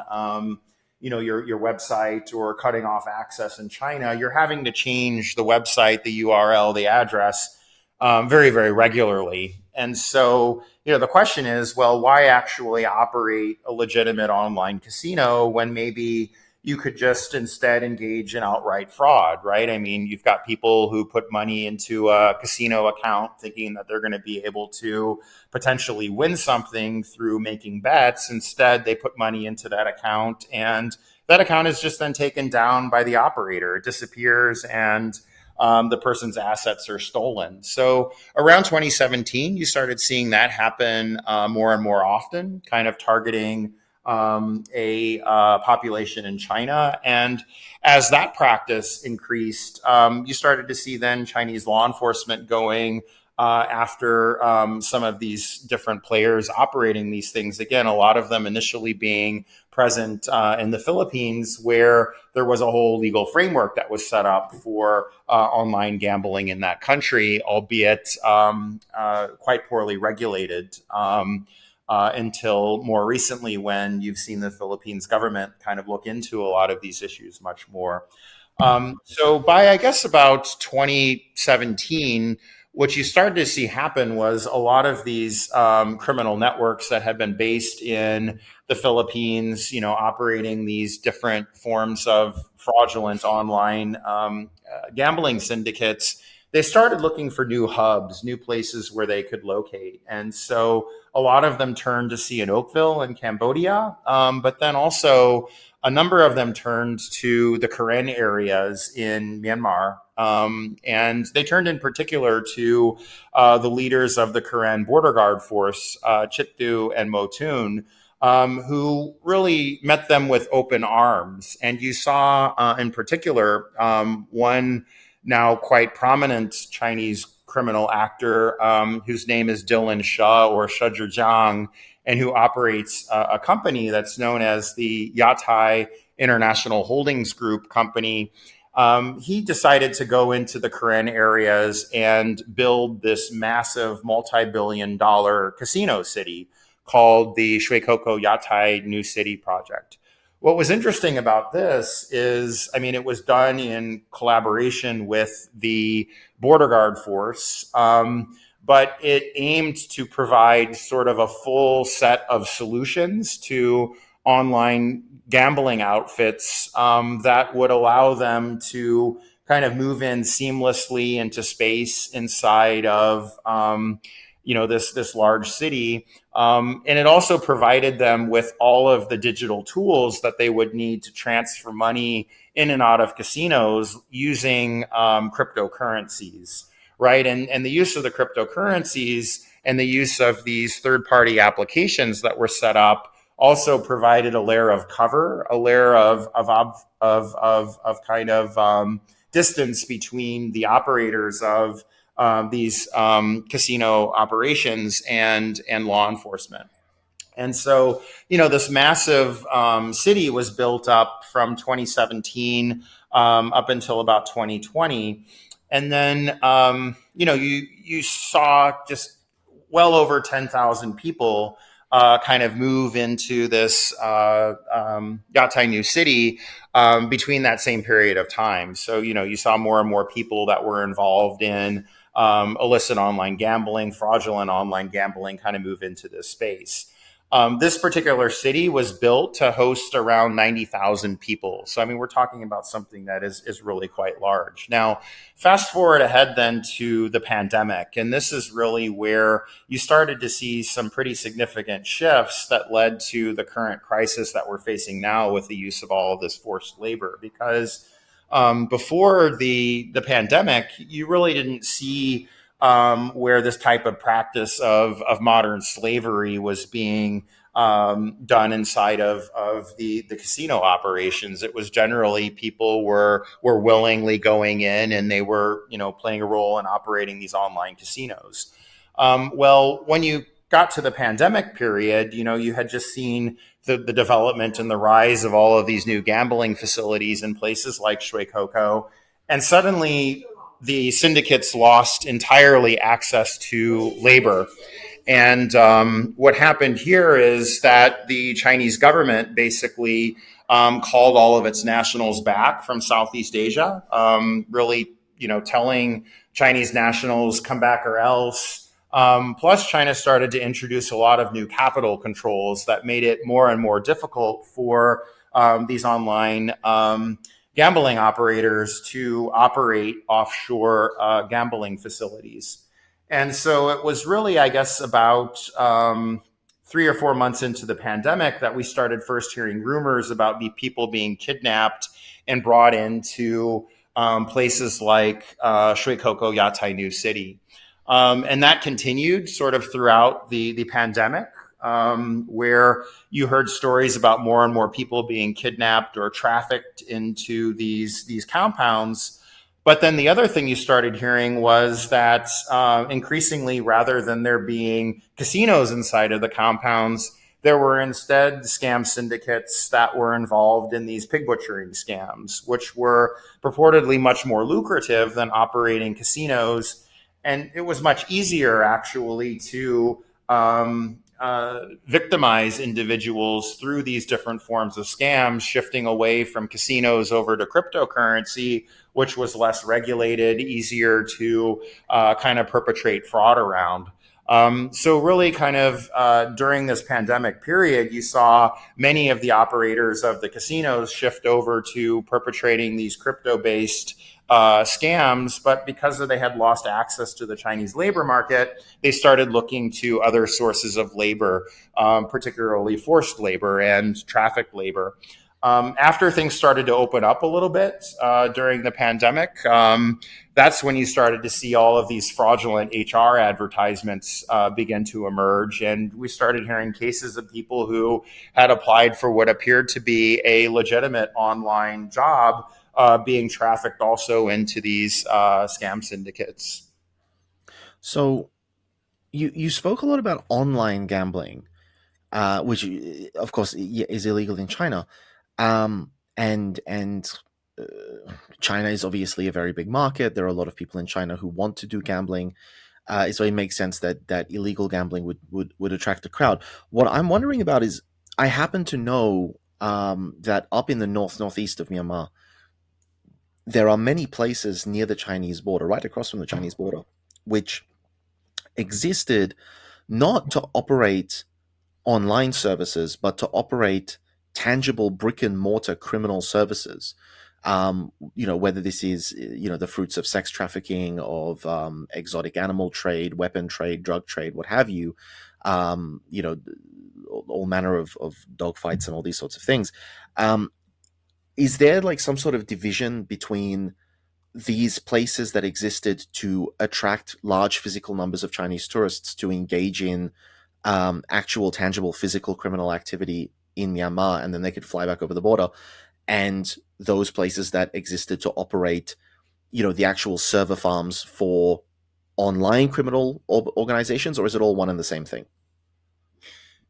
your website or cutting off access in China, you're having to change the website, the URL, the address very, very regularly. And so, the question is, well, why actually operate a legitimate online casino when maybe you could just instead engage in outright fraud, right? I mean, you've got people who put money into a casino account thinking that they're going to be able to potentially win something through making bets. Instead, they put money into that account, and that account is just then taken down by the operator. It disappears, and the person's assets are stolen. So around 2017, you started seeing that happen more and more often, kind of targeting a population in China. And as that practice increased, you started to see then Chinese law enforcement going after some of these different players operating these things. Again, a lot of them initially being present in the Philippines, where there was a whole legal framework that was set up for online gambling in that country, albeit quite poorly regulated. Until more recently, when you've seen the Philippines government kind of look into a lot of these issues much more. So by, I guess, about 2017, what you started to see happen was a lot of these criminal networks that had been based in the Philippines, operating these different forms of fraudulent online gambling syndicates. They started looking for new hubs, new places where they could locate. And so a lot of them turned to Sihanoukville in Cambodia, but then also a number of them turned to the Karen areas in Myanmar. And they turned in particular to the leaders of the Karen border guard force, Chittu and Motun, who really met them with open arms. And you saw in particular one now quite prominent Chinese criminal actor whose name is Dylan Shah or Shuzhejiang, and who operates a company that's known as the Yatai International Holdings Group Company. He decided to go into the Karen areas and build this massive multi-billion-dollar casino city called the Shueikoko Yatai New City Project. What was interesting about this is, it was done in collaboration with the border guard force, but it aimed to provide sort of a full set of solutions to online gambling outfits that would allow them to kind of move in seamlessly into space inside of this large city. And it also provided them with all of the digital tools that they would need to transfer money in and out of casinos using cryptocurrencies, right? And the use of the cryptocurrencies and the use of these third-party applications that were set up also provided a layer of cover, a layer of kind of distance between the operators of these casino operations and law enforcement. And so, this massive city was built up from 2017 up until about 2020. And then, you saw just well over 10,000 people kind of move into this Yatai New City between that same period of time. So, you saw more and more people that were involved in illicit online gambling, fraudulent online gambling kind of move into this space. This particular city was built to host around 90,000 people. So, we're talking about something that is really quite large. Now, fast forward ahead then to the pandemic. And this is really where you started to see some pretty significant shifts that led to the current crisis that we're facing now with the use of all of this forced labor. Because before the pandemic, you really didn't see where this type of practice of modern slavery was being done inside of the casino operations. It was generally people were willingly going in and they were, playing a role in operating these online casinos. Well, when you got to the pandemic period, you had just seen the development and the rise of all of these new gambling facilities in places like Shueikoko. And suddenly the syndicates lost entirely access to labor. And what happened here is that the Chinese government basically called all of its nationals back from Southeast Asia, really, telling Chinese nationals, come back or else. Plus, China started to introduce a lot of new capital controls that made it more and more difficult for these online gambling operators to operate offshore gambling facilities. And so it was really, I guess, about 3 or 4 months into the pandemic that we started first hearing rumors about the people being kidnapped and brought into places like Shueikoko Yatai New City. And that continued sort of throughout the pandemic, where you heard stories about more and more people being kidnapped or trafficked into these compounds. But then the other thing you started hearing was that increasingly, rather than there being casinos inside of the compounds, there were instead scam syndicates that were involved in these pig butchering scams, which were purportedly much more lucrative than operating casinos. And it was much easier, actually, to victimize individuals through these different forms of scams, shifting away from casinos over to cryptocurrency, which was less regulated, easier to kind of perpetrate fraud around. So really kind of during this pandemic period, you saw many of the operators of the casinos shift over to perpetrating these crypto-based scams, but because they had lost access to the Chinese labor market, they started looking to other sources of labor, particularly forced labor and trafficked labor. After things started to open up a little bit during the pandemic, that's when you started to see all of these fraudulent HR advertisements begin to emerge. And we started hearing cases of people who had applied for what appeared to be a legitimate online job being trafficked also into these scam syndicates. So you spoke a lot about online gambling, which of course is illegal in China, and China is obviously a very big market. There are a lot of people in China who want to do gambling, so it makes sense that illegal gambling would attract a crowd. What I'm wondering about is, I happen to know that up in the northeast of Myanmar, there are many places near the Chinese border, right across from the Chinese border, which existed not to operate online services, but to operate tangible brick and mortar criminal services. Whether this is, the fruits of sex trafficking, of exotic animal trade, weapon trade, drug trade, what have you, all manner of dogfights and all these sorts of things. Is there like some sort of division between these places that existed to attract large physical numbers of Chinese tourists to engage in actual, tangible, physical criminal activity in Myanmar, and then they could fly back over the border, and those places that existed to operate, the actual server farms for online criminal organizations, or is it all one and the same thing?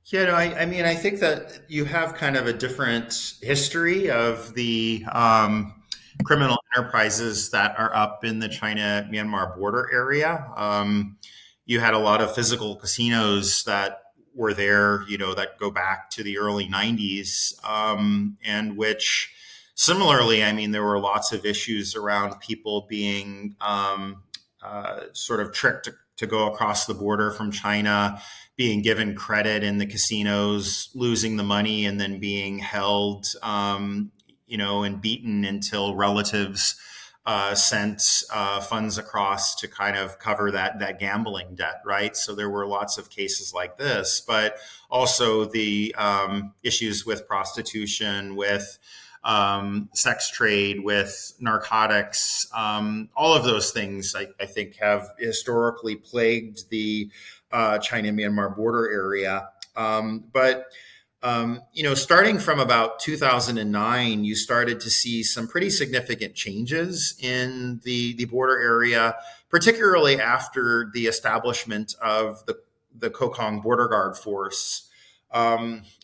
Yeah, no, I mean, I think that you have kind of a different history of the criminal enterprises that are up in the China-Myanmar border area. You had a lot of physical casinos that were there, that go back to the early 90s, and which similarly, I mean, there were lots of issues around people being sort of tricked to go across the border from China, being given credit in the casinos, losing the money, and then being held, and beaten until relatives sent funds across to kind of cover that gambling debt, right? So there were lots of cases like this, but also the issues with prostitution, with sex trade, with narcotics, all of those things I think have historically plagued the China-Myanmar border area. Starting from about 2009, you started to see some pretty significant changes in the border area, particularly after the establishment of the Kokong Border Guard Force.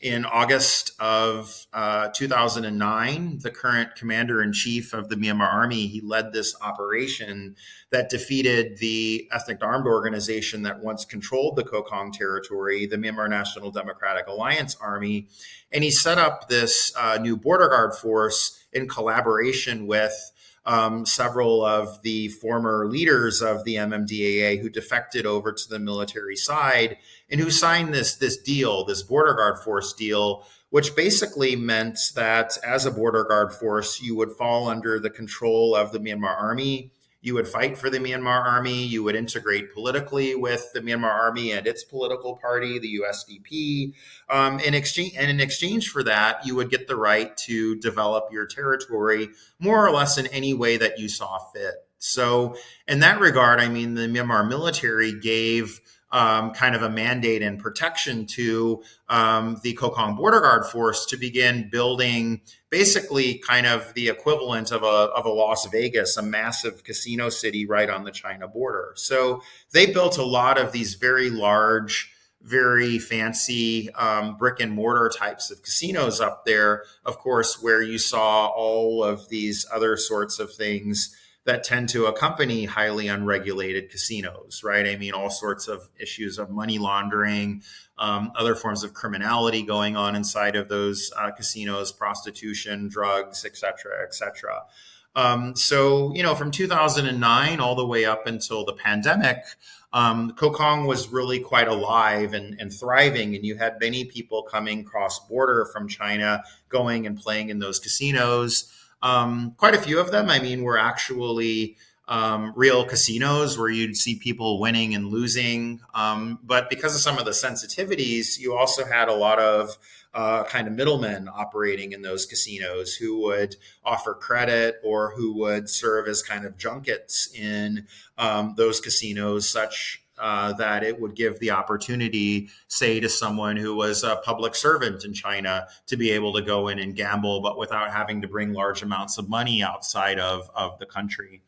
In August of 2009, the current commander-in-chief of the Myanmar Army, he led this operation that defeated the ethnic armed organization that once controlled the Kokong territory, the Myanmar National Democratic Alliance Army. And he set up this new border guard force in collaboration with several of the former leaders of the MMDAA who defected over to the military side and who signed this deal, this border guard force deal, which basically meant that as a border guard force, you would fall under the control of the Myanmar Army. You would fight for the Myanmar Army. You would integrate politically with the Myanmar Army and its political party, the USDP. In exchange for that, you would get the right to develop your territory more or less in any way that you saw fit. So in that regard, I mean, the Myanmar military gave kind of a mandate and protection to the Kokong Border Guard Force to begin building basically kind of the equivalent of a Las Vegas, a massive casino city right on the China border. So they built a lot of these very large, very fancy brick and mortar types of casinos up there, of course, where you saw all of these other sorts of things that tend to accompany highly unregulated casinos, right? I mean, all sorts of issues of money laundering, other forms of criminality going on inside of those casinos, prostitution, drugs, et cetera, et cetera. So, from 2009 all the way up until the pandemic, Kokong was really quite alive and thriving, and you had many people coming cross border from China, going and playing in those casinos. Quite a few of them, I mean, were actually real casinos where you'd see people winning and losing. But because of some of the sensitivities, you also had a lot of kind of middlemen operating in those casinos who would offer credit or who would serve as kind of junkets in those casinos, such that it would give the opportunity, say, to someone who was a public servant in China to be able to go in and gamble, but without having to bring large amounts of money outside of the country.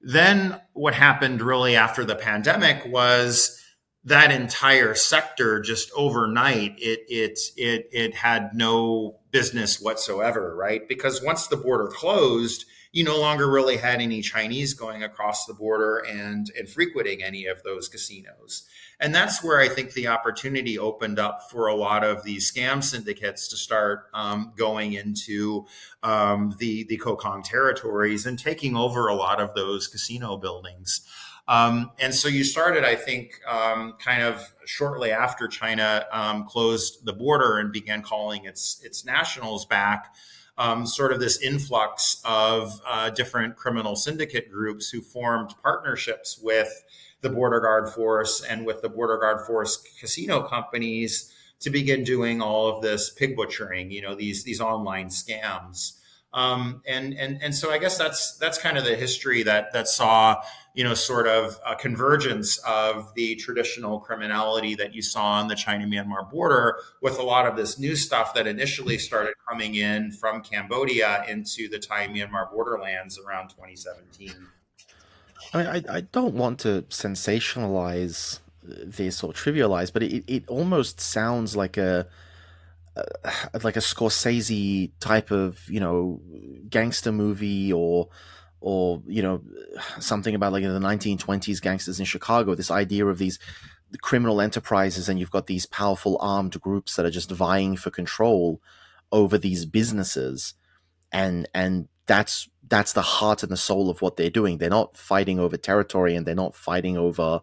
Then what happened really after the pandemic was that entire sector just overnight, it had no business whatsoever, right? Because once the border closed, you no longer really had any Chinese going across the border and frequenting any of those casinos. And that's where I think the opportunity opened up for a lot of these scam syndicates to start going into the Kokong territories and taking over a lot of those casino buildings. And so you started, I think, kind of shortly after China closed the border and began calling its nationals back, sort of this influx of different criminal syndicate groups who formed partnerships with the Border Guard Force and with the Border Guard Force casino companies to begin doing all of this pig butchering, these online scams. And so I guess that's kind of the history that saw, sort of a convergence of the traditional criminality that you saw on the China-Myanmar border with a lot of this new stuff that initially started coming in from Cambodia into the Thai-Myanmar borderlands around 2017. I mean, I don't want to sensationalize this or trivialize, but it almost sounds like a Scorsese type of gangster movie or something about like the 1920s gangsters in Chicago. This idea of these criminal enterprises, and you've got these powerful armed groups that are just vying for control over these businesses, and that's the heart and the soul of what they're doing. They're not fighting over territory, and they're not fighting over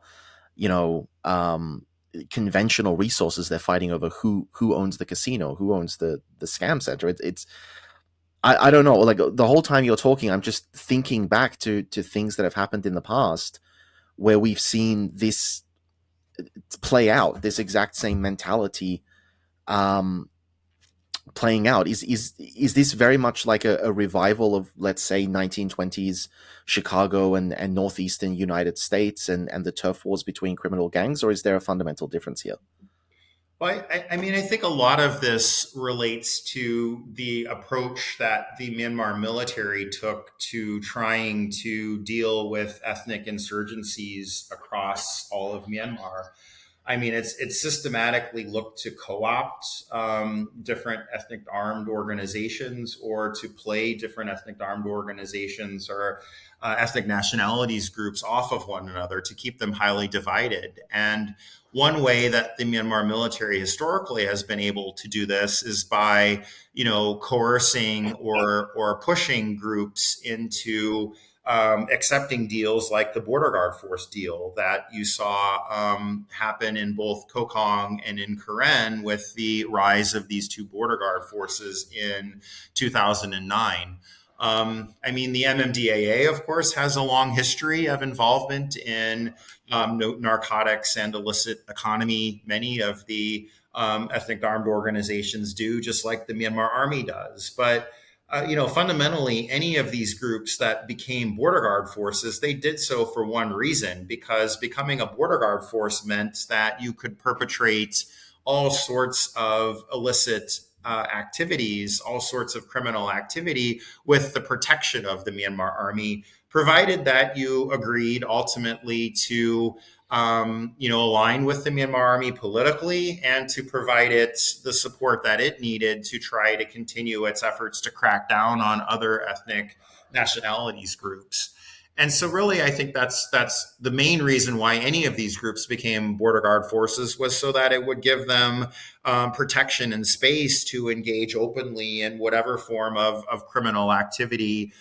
conventional resources. They're fighting over who owns the casino, who owns the scam center. I don't know, like the whole time you're talking, I'm just thinking back to things that have happened in the past where we've seen this play out, this exact same mentality playing out. Is this very much like a revival of, let's say, 1920s Chicago and northeastern United States and the turf wars between criminal gangs, or is there a fundamental difference here? Well, I mean, I think a lot of this relates to the approach that the Myanmar military took to trying to deal with ethnic insurgencies across all of Myanmar. I mean, it's systematically looked to co-opt different ethnic armed organizations, or to play different ethnic armed organizations or ethnic nationalities groups off of one another to keep them highly divided. And one way that the Myanmar military historically has been able to do this is by, coercing or pushing groups into accepting deals like the Border Guard Force deal that you saw happen in both Kokong and in Karen with the rise of these two Border Guard forces in 2009. I mean, the MMDAA, of course, has a long history of involvement in narcotics and illicit economy. Many of the ethnic armed organizations do, just like the Myanmar Army does. But fundamentally, any of these groups that became border guard forces, they did so for one reason, because becoming a border guard force meant that you could perpetrate all sorts of illicit activities, all sorts of criminal activity with the protection of the Myanmar army, provided that you agreed ultimately to align with the Myanmar army politically and to provide it the support that it needed to try to continue its efforts to crack down on other ethnic nationalities groups. And so really, I think that's the main reason why any of these groups became border guard forces, was so that it would give them protection and space to engage openly in whatever form of criminal activity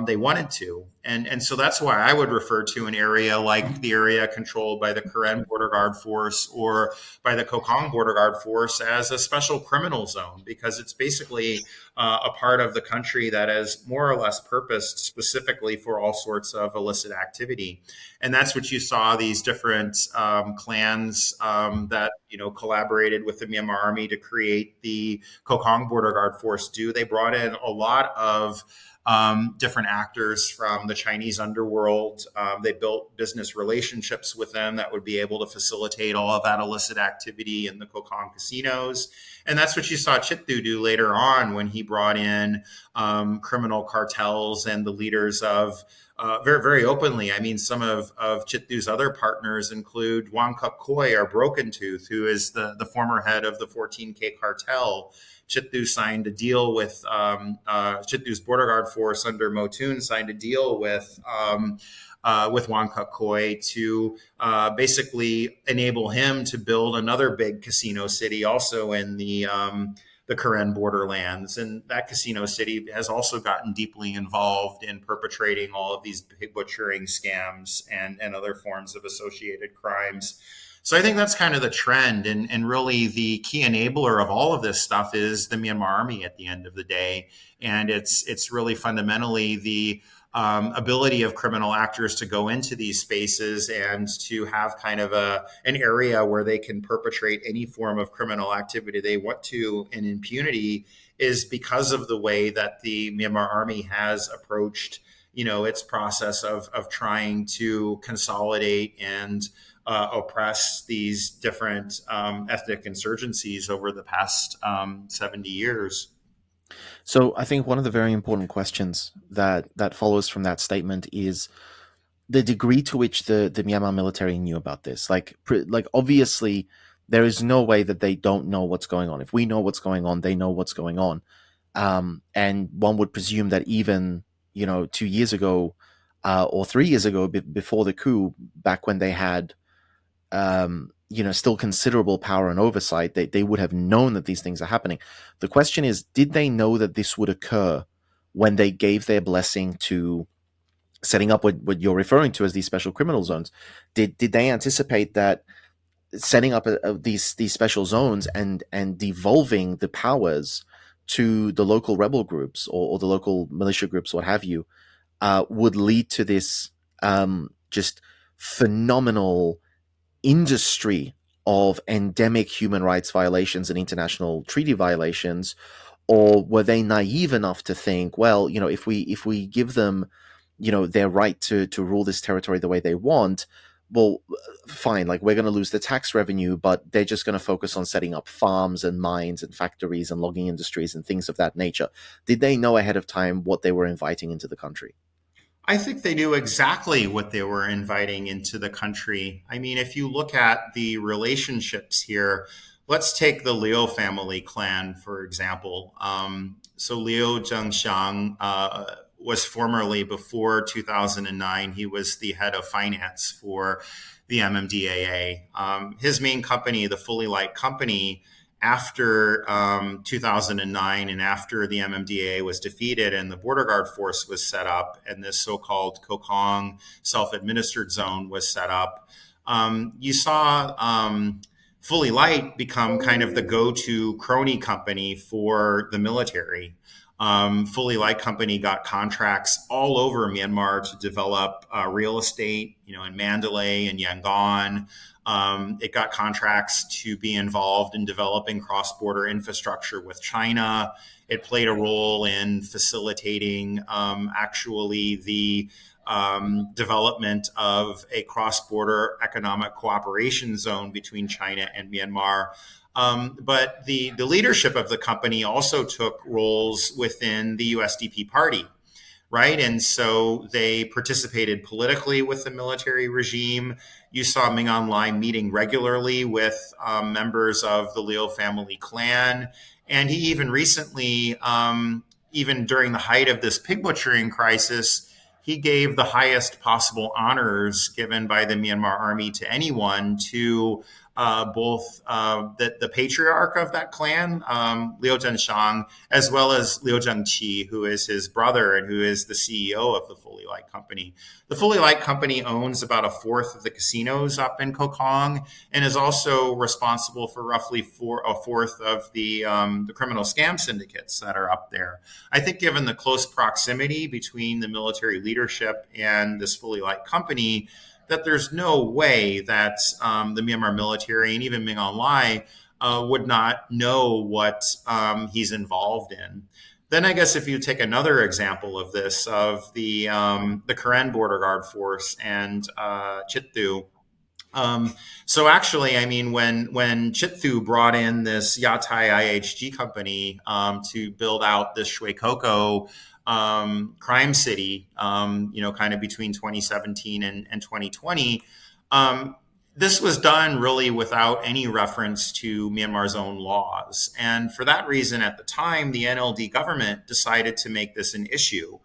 they wanted to. And so that's why I would refer to an area like the area controlled by the Karen Border Guard Force or by the Kokong Border Guard Force as a special criminal zone, because it's basically a part of the country that is more or less purposed specifically for all sorts of illicit activity. And that's what you saw these different clans that collaborated with the Myanmar army to create the Kokong Border Guard Force do. They brought in a lot of different actors from the Chinese underworld. They built business relationships with them that would be able to facilitate all of that illicit activity in the Kokong casinos. And that's what you saw Chittu do later on when he brought in criminal cartels and the leaders of very, very openly. I mean, some of Chittu's other partners include Wang Kuk Koi, or Broken Tooth, who is the former head of the 14K cartel. Chittu signed a deal with Chittu's border guard force under Motun signed a deal with Wang Kuk Koi to basically enable him to build another big casino city also in the Karen borderlands. And that casino city has also gotten deeply involved in perpetrating all of these pig butchering scams and other forms of associated crimes. So I think that's kind of the trend. And really the key enabler of all of this stuff is the Myanmar army at the end of the day. And it's really fundamentally the ability of criminal actors to go into these spaces and to have kind of an area where they can perpetrate any form of criminal activity they want to in impunity, is because of the way that the Myanmar army has approached, its process of trying to consolidate and oppress these different ethnic insurgencies over the past 70 years. So I think one of the very important questions that follows from that statement is the degree to which the Myanmar military knew about this. Like obviously, there is no way that they don't know what's going on. If we know what's going on, they know what's going on. And one would presume that even 2 years ago or 3 years ago, before the coup, back when they had still considerable power and oversight, they would have known that these things are happening. The question is, did they know that this would occur when they gave their blessing to setting up what you're referring to as these special criminal zones? Did they anticipate that setting up these special zones and devolving the powers to the local rebel groups or the local militia groups, what have you, would lead to this just phenomenal industry of endemic human rights violations and international treaty violations? Or were they naive enough to think, well, if we give them, their right to rule this territory the way they want, well, fine, like we're going to lose the tax revenue, but they're just going to focus on setting up farms and mines and factories and logging industries and things of that nature. Did they know ahead of time what they were inviting into the country? I think they knew exactly what they were inviting into the country. I mean, if you look at the relationships here, let's take the Liu family clan, for example. So Liu Zhengxiang was formerly, before 2009, he was the head of finance for the MMDAA. His main company, the Fully Light Company, after 2009 and after the MMDAA was defeated and the Border Guard Force was set up and this so-called Kokong self-administered zone was set up, you saw Fully Light become kind of the go-to crony company for the military. Fully Light Company got contracts all over Myanmar to develop real estate, in Mandalay and Yangon. It got contracts to be involved in developing cross-border infrastructure with China. It played a role in facilitating actually the development of a cross-border economic cooperation zone between China and Myanmar. But the leadership of the company also took roles within the USDP party, right? And so they participated politically with the military regime. You saw Ming Online meeting regularly with members of the Liu family clan. And he even recently, even during the height of this pig butchering crisis, he gave the highest possible honors given by the Myanmar army to anyone to both the patriarch of that clan, Liu Zhenshang, as well as Liu Zhengqi, who is his brother and who is the CEO of the Fully Light Company. The Fully Light Company owns about a fourth of the casinos up in Kokong and is also responsible for roughly a fourth of the criminal scam syndicates that are up there. I think given the close proximity between the military leadership and this Fully Light Company, that there's no way that the Myanmar military and even Ming Online would not know what he's involved in. Then I guess if you take another example of this, of the Karen Border Guard Force and Chithu. So actually, I mean, when Chithu brought in this Yatai IHG company to build out this Shui Koko crime city, kind of between 2017 and 2020, this was done really without any reference to Myanmar's own laws. And for that reason, at the time, the NLD government decided to make this an issue.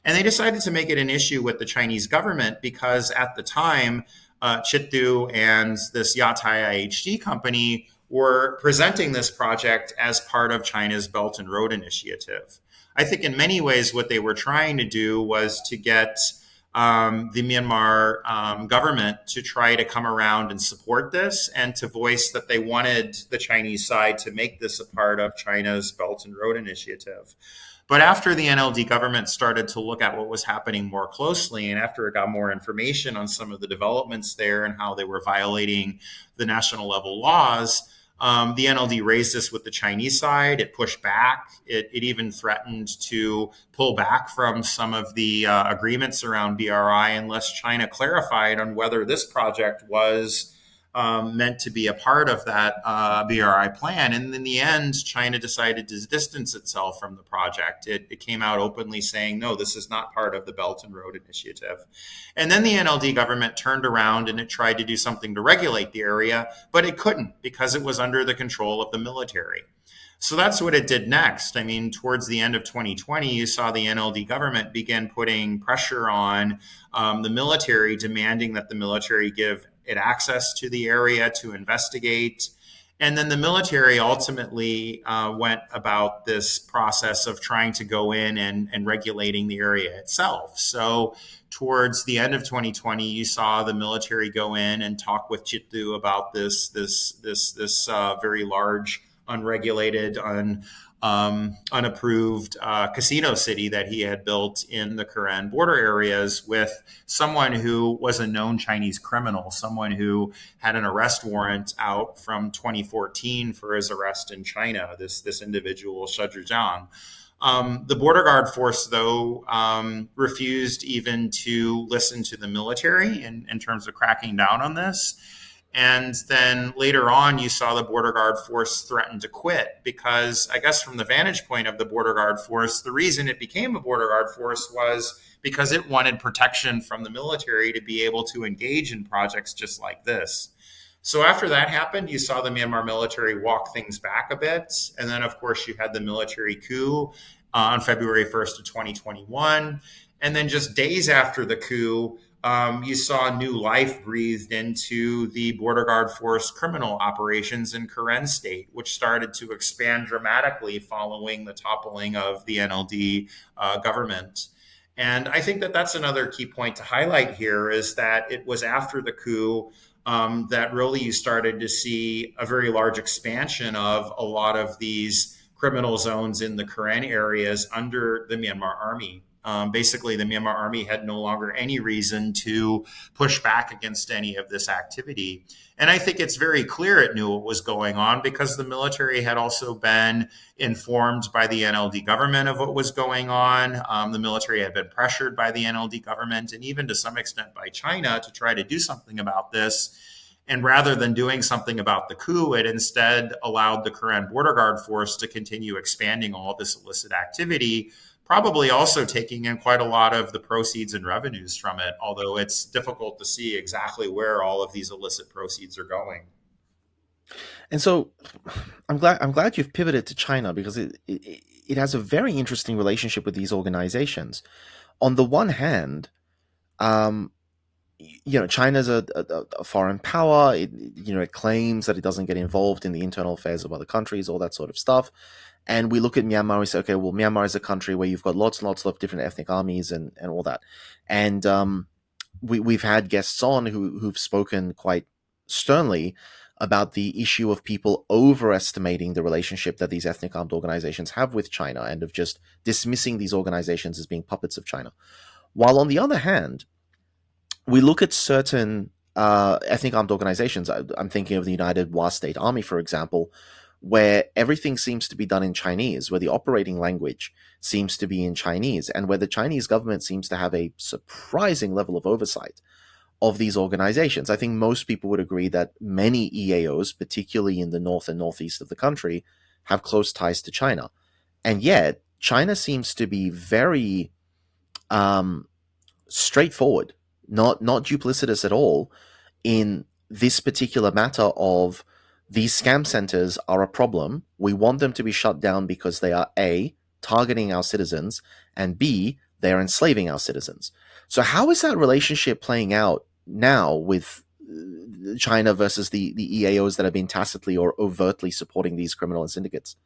And they decided to make it an issue with the Chinese government because at the time, Chithu and this Yatai IHG company were presenting this project as part of China's Belt and Road Initiative. I think in many ways what they were trying to do was to get the Myanmar government to try to come around and support this and to voice that they wanted the Chinese side to make this a part of China's Belt and Road Initiative. But after the NLD government started to look at what was happening more closely, and after it got more information on some of the developments there and how they were violating the national level laws, the NLD raised this with the Chinese side. It pushed back. It even threatened to pull back from some of the agreements around BRI unless China clarified on whether this project was meant to be a part of that BRI plan. And in the end, China decided to distance itself from the project. It came out openly saying, no, this is not part of the Belt and Road Initiative. And then the NLD government turned around and it tried to do something to regulate the area, but it couldn't because it was under the control of the military. So that's what it did next. I mean, towards the end of 2020, you saw the NLD government begin putting pressure on the military, demanding that the military give it access to the area to investigate. And then the military ultimately went about this process of trying to go in and regulating the area itself. So towards the end of 2020, you saw the military go in and talk with Chithu about this very large, unregulated, unapproved casino city that he had built in the Karen border areas with someone who was a known Chinese criminal, someone who had an arrest warrant out from 2014 for his arrest in China, this individual, Shudru Zhang. The Border Guard Force, though, refused even to listen to the military in terms of cracking down on this. And then later on, you saw the Border Guard Force threaten to quit because I guess from the vantage point of the Border Guard Force, the reason it became a Border Guard Force was because it wanted protection from the military to be able to engage in projects just like this. So after that happened, you saw the Myanmar military walk things back a bit. And then, of course, you had the military coup on February 1st of 2021. And then just days after the coup, you saw new life breathed into the Border Guard Force criminal operations in Karen State, which started to expand dramatically following the toppling of the NLD government. And I think that that's another key point to highlight here is that it was after the coup that really you started to see a very large expansion of a lot of these criminal zones in the Karen areas under the Myanmar army. Basically, the Myanmar army had no longer any reason to push back against any of this activity. And I think it's very clear it knew what was going on because the military had also been informed by the NLD government of what was going on. The military had been pressured by the NLD government and even to some extent by China to try to do something about this. And rather than doing something about the coup, it instead allowed the Karen Border Guard Force to continue expanding all this illicit activity, probably also taking in quite a lot of the proceeds and revenues from it, although it's difficult to see exactly where all of these illicit proceeds are going. And so I'm glad you've pivoted to China because it has a very interesting relationship with these organizations. On the one hand, China's a foreign power. It claims that it doesn't get involved in the internal affairs of other countries, all that sort of stuff. And we look at Myanmar and we say, okay, well, Myanmar is a country where you've got lots and lots of different ethnic armies and all that. And we've had guests on who've spoken quite sternly about the issue of people overestimating the relationship that these ethnic armed organizations have with China and of just dismissing these organizations as being puppets of China. While on the other hand, we look at certain ethnic armed organizations. I'm thinking of the United Wa State Army, for example, where everything seems to be done in Chinese, where the operating language seems to be in Chinese, and where the Chinese government seems to have a surprising level of oversight of these organizations. I think most people would agree that many EAOs, particularly in the north and northeast of the country, have close ties to China. And yet, China seems to be very straightforward, not duplicitous at all in this particular matter of these scam centers are a problem. We want them to be shut down because they are A, targeting our citizens, and B, they're enslaving our citizens. So how is that relationship playing out now with China versus the EAOs that have been tacitly or overtly supporting these criminal syndicates?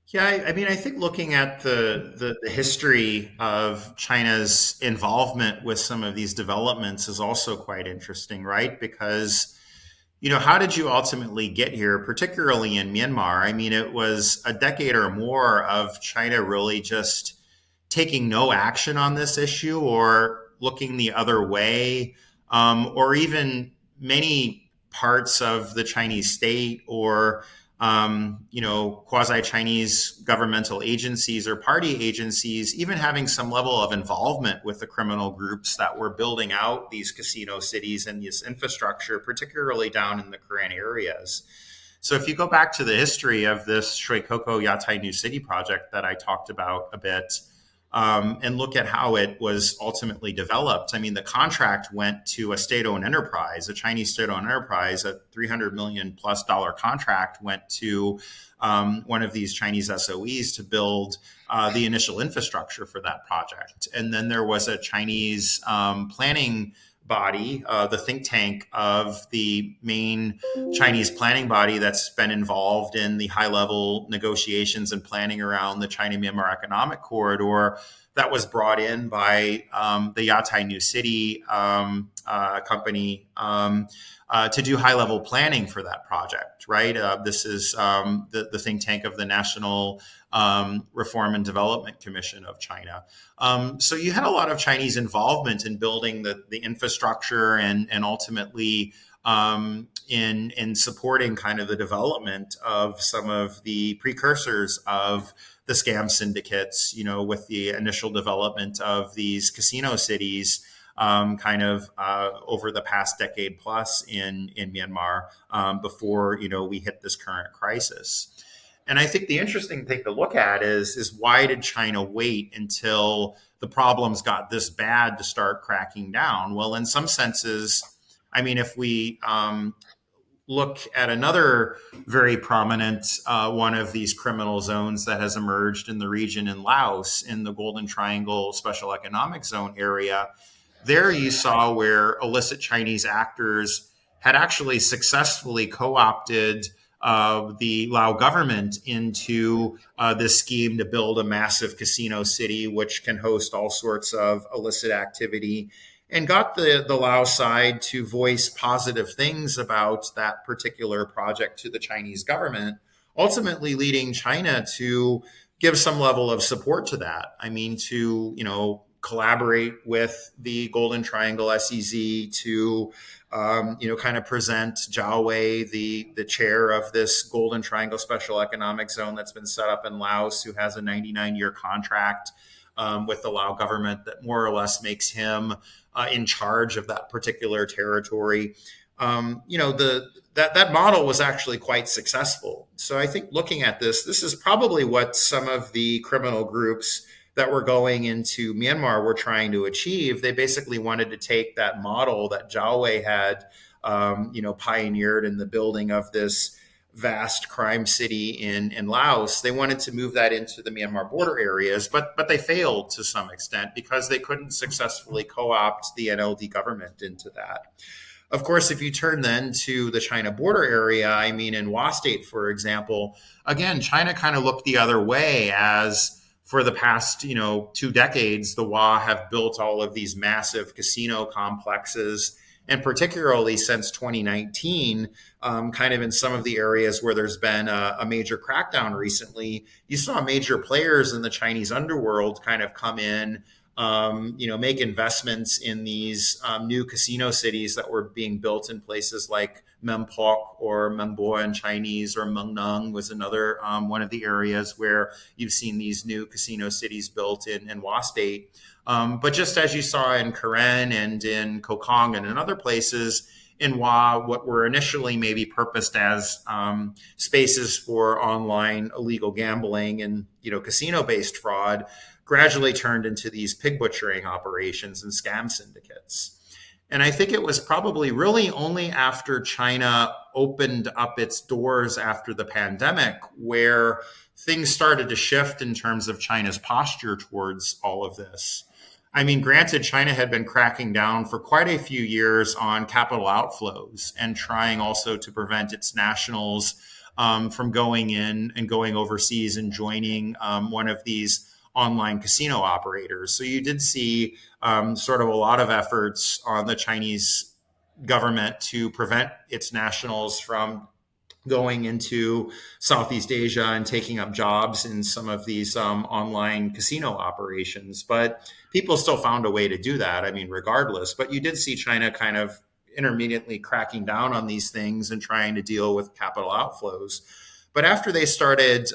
Yeah, I think looking at the history of China's involvement with some of these developments is also quite interesting, right? Because, how did you ultimately get here, particularly in Myanmar? I mean, it was a decade or more of China really just taking no action on this issue or looking the other way, or even many parts of the Chinese state or quasi-Chinese governmental agencies or party agencies, even having some level of involvement with the criminal groups that were building out these casino cities and this infrastructure, particularly down in the Karen areas. So if you go back to the history of this Shui Koko Yatai New City project that I talked about a bit, and look at how it was ultimately developed. I mean, the contract went to a state-owned enterprise, a Chinese state-owned enterprise. A $300 million plus contract went to one of these Chinese SOEs to build the initial infrastructure for that project. And then there was a Chinese planning body, the think tank of the main Chinese planning body that's been involved in the high-level negotiations and planning around the China-Myanmar Economic Corridor that was brought in by the Yatai New City company to do high-level planning for that project, right? This is the think tank of the National Reform and Development Commission of China. So you had a lot of Chinese involvement in building the infrastructure and ultimately in supporting kind of the development of some of the precursors of the scam syndicates, with the initial development of these casino cities over the past decade plus in Myanmar before, we hit this current crisis. And I think the interesting thing to look at is why did China wait until the problems got this bad to start cracking down? Well, in some senses, I mean, if we look at another very prominent one of these criminal zones that has emerged in the region in Laos, in the Golden Triangle Special Economic Zone area, there you saw where illicit Chinese actors had actually successfully co-opted the Lao government into this scheme to build a massive casino city, which can host all sorts of illicit activity, and got the Lao side to voice positive things about that particular project to the Chinese government, ultimately leading China to give some level of support to that. I mean, to, collaborate with the Golden Triangle SEZ to, kind of present Zhao Wei, the chair of this Golden Triangle Special Economic Zone that's been set up in Laos, who has a 99-year contract with the Lao government that more or less makes him in charge of that particular territory. That model was actually quite successful. So I think looking at this is probably what some of the criminal groups that were going into Myanmar were trying to achieve. They basically wanted to take that model that Zhao Wei had, pioneered in the building of this vast crime city in Laos. They wanted to move that into the Myanmar border areas, but they failed to some extent because they couldn't successfully co-opt the NLD government into that. Of course, if you turn then to the China border area, I mean, in Hua State, for example, again, China kind of looked the other way as for the past, 2 decades, the Hua have built all of these massive casino complexes. And particularly since 2019, kind of in some of the areas where there's been a major crackdown recently, you saw major players in the Chinese underworld kind of come in, make investments in these new casino cities that were being built in places like Mempok or Membo in Chinese, or Mengnang was another one of the areas where you've seen these new casino cities built in Hua State. But just as you saw in Karen and in Kokong and in other places, in Hua, what were initially maybe purposed as spaces for online illegal gambling and casino-based fraud gradually turned into these pig butchering operations and scam syndicates. And I think it was probably really only after China opened up its doors after the pandemic where things started to shift in terms of China's posture towards all of this. I mean, granted, China had been cracking down for quite a few years on capital outflows and trying also to prevent its nationals from going in and going overseas and joining one of these online casino operators. So you did see sort of a lot of efforts on the Chinese government to prevent its nationals from going into Southeast Asia and taking up jobs in some of these online casino operations. But people still found a way to do that, I mean, regardless. But you did see China kind of intermediately cracking down on these things and trying to deal with capital outflows. But after they started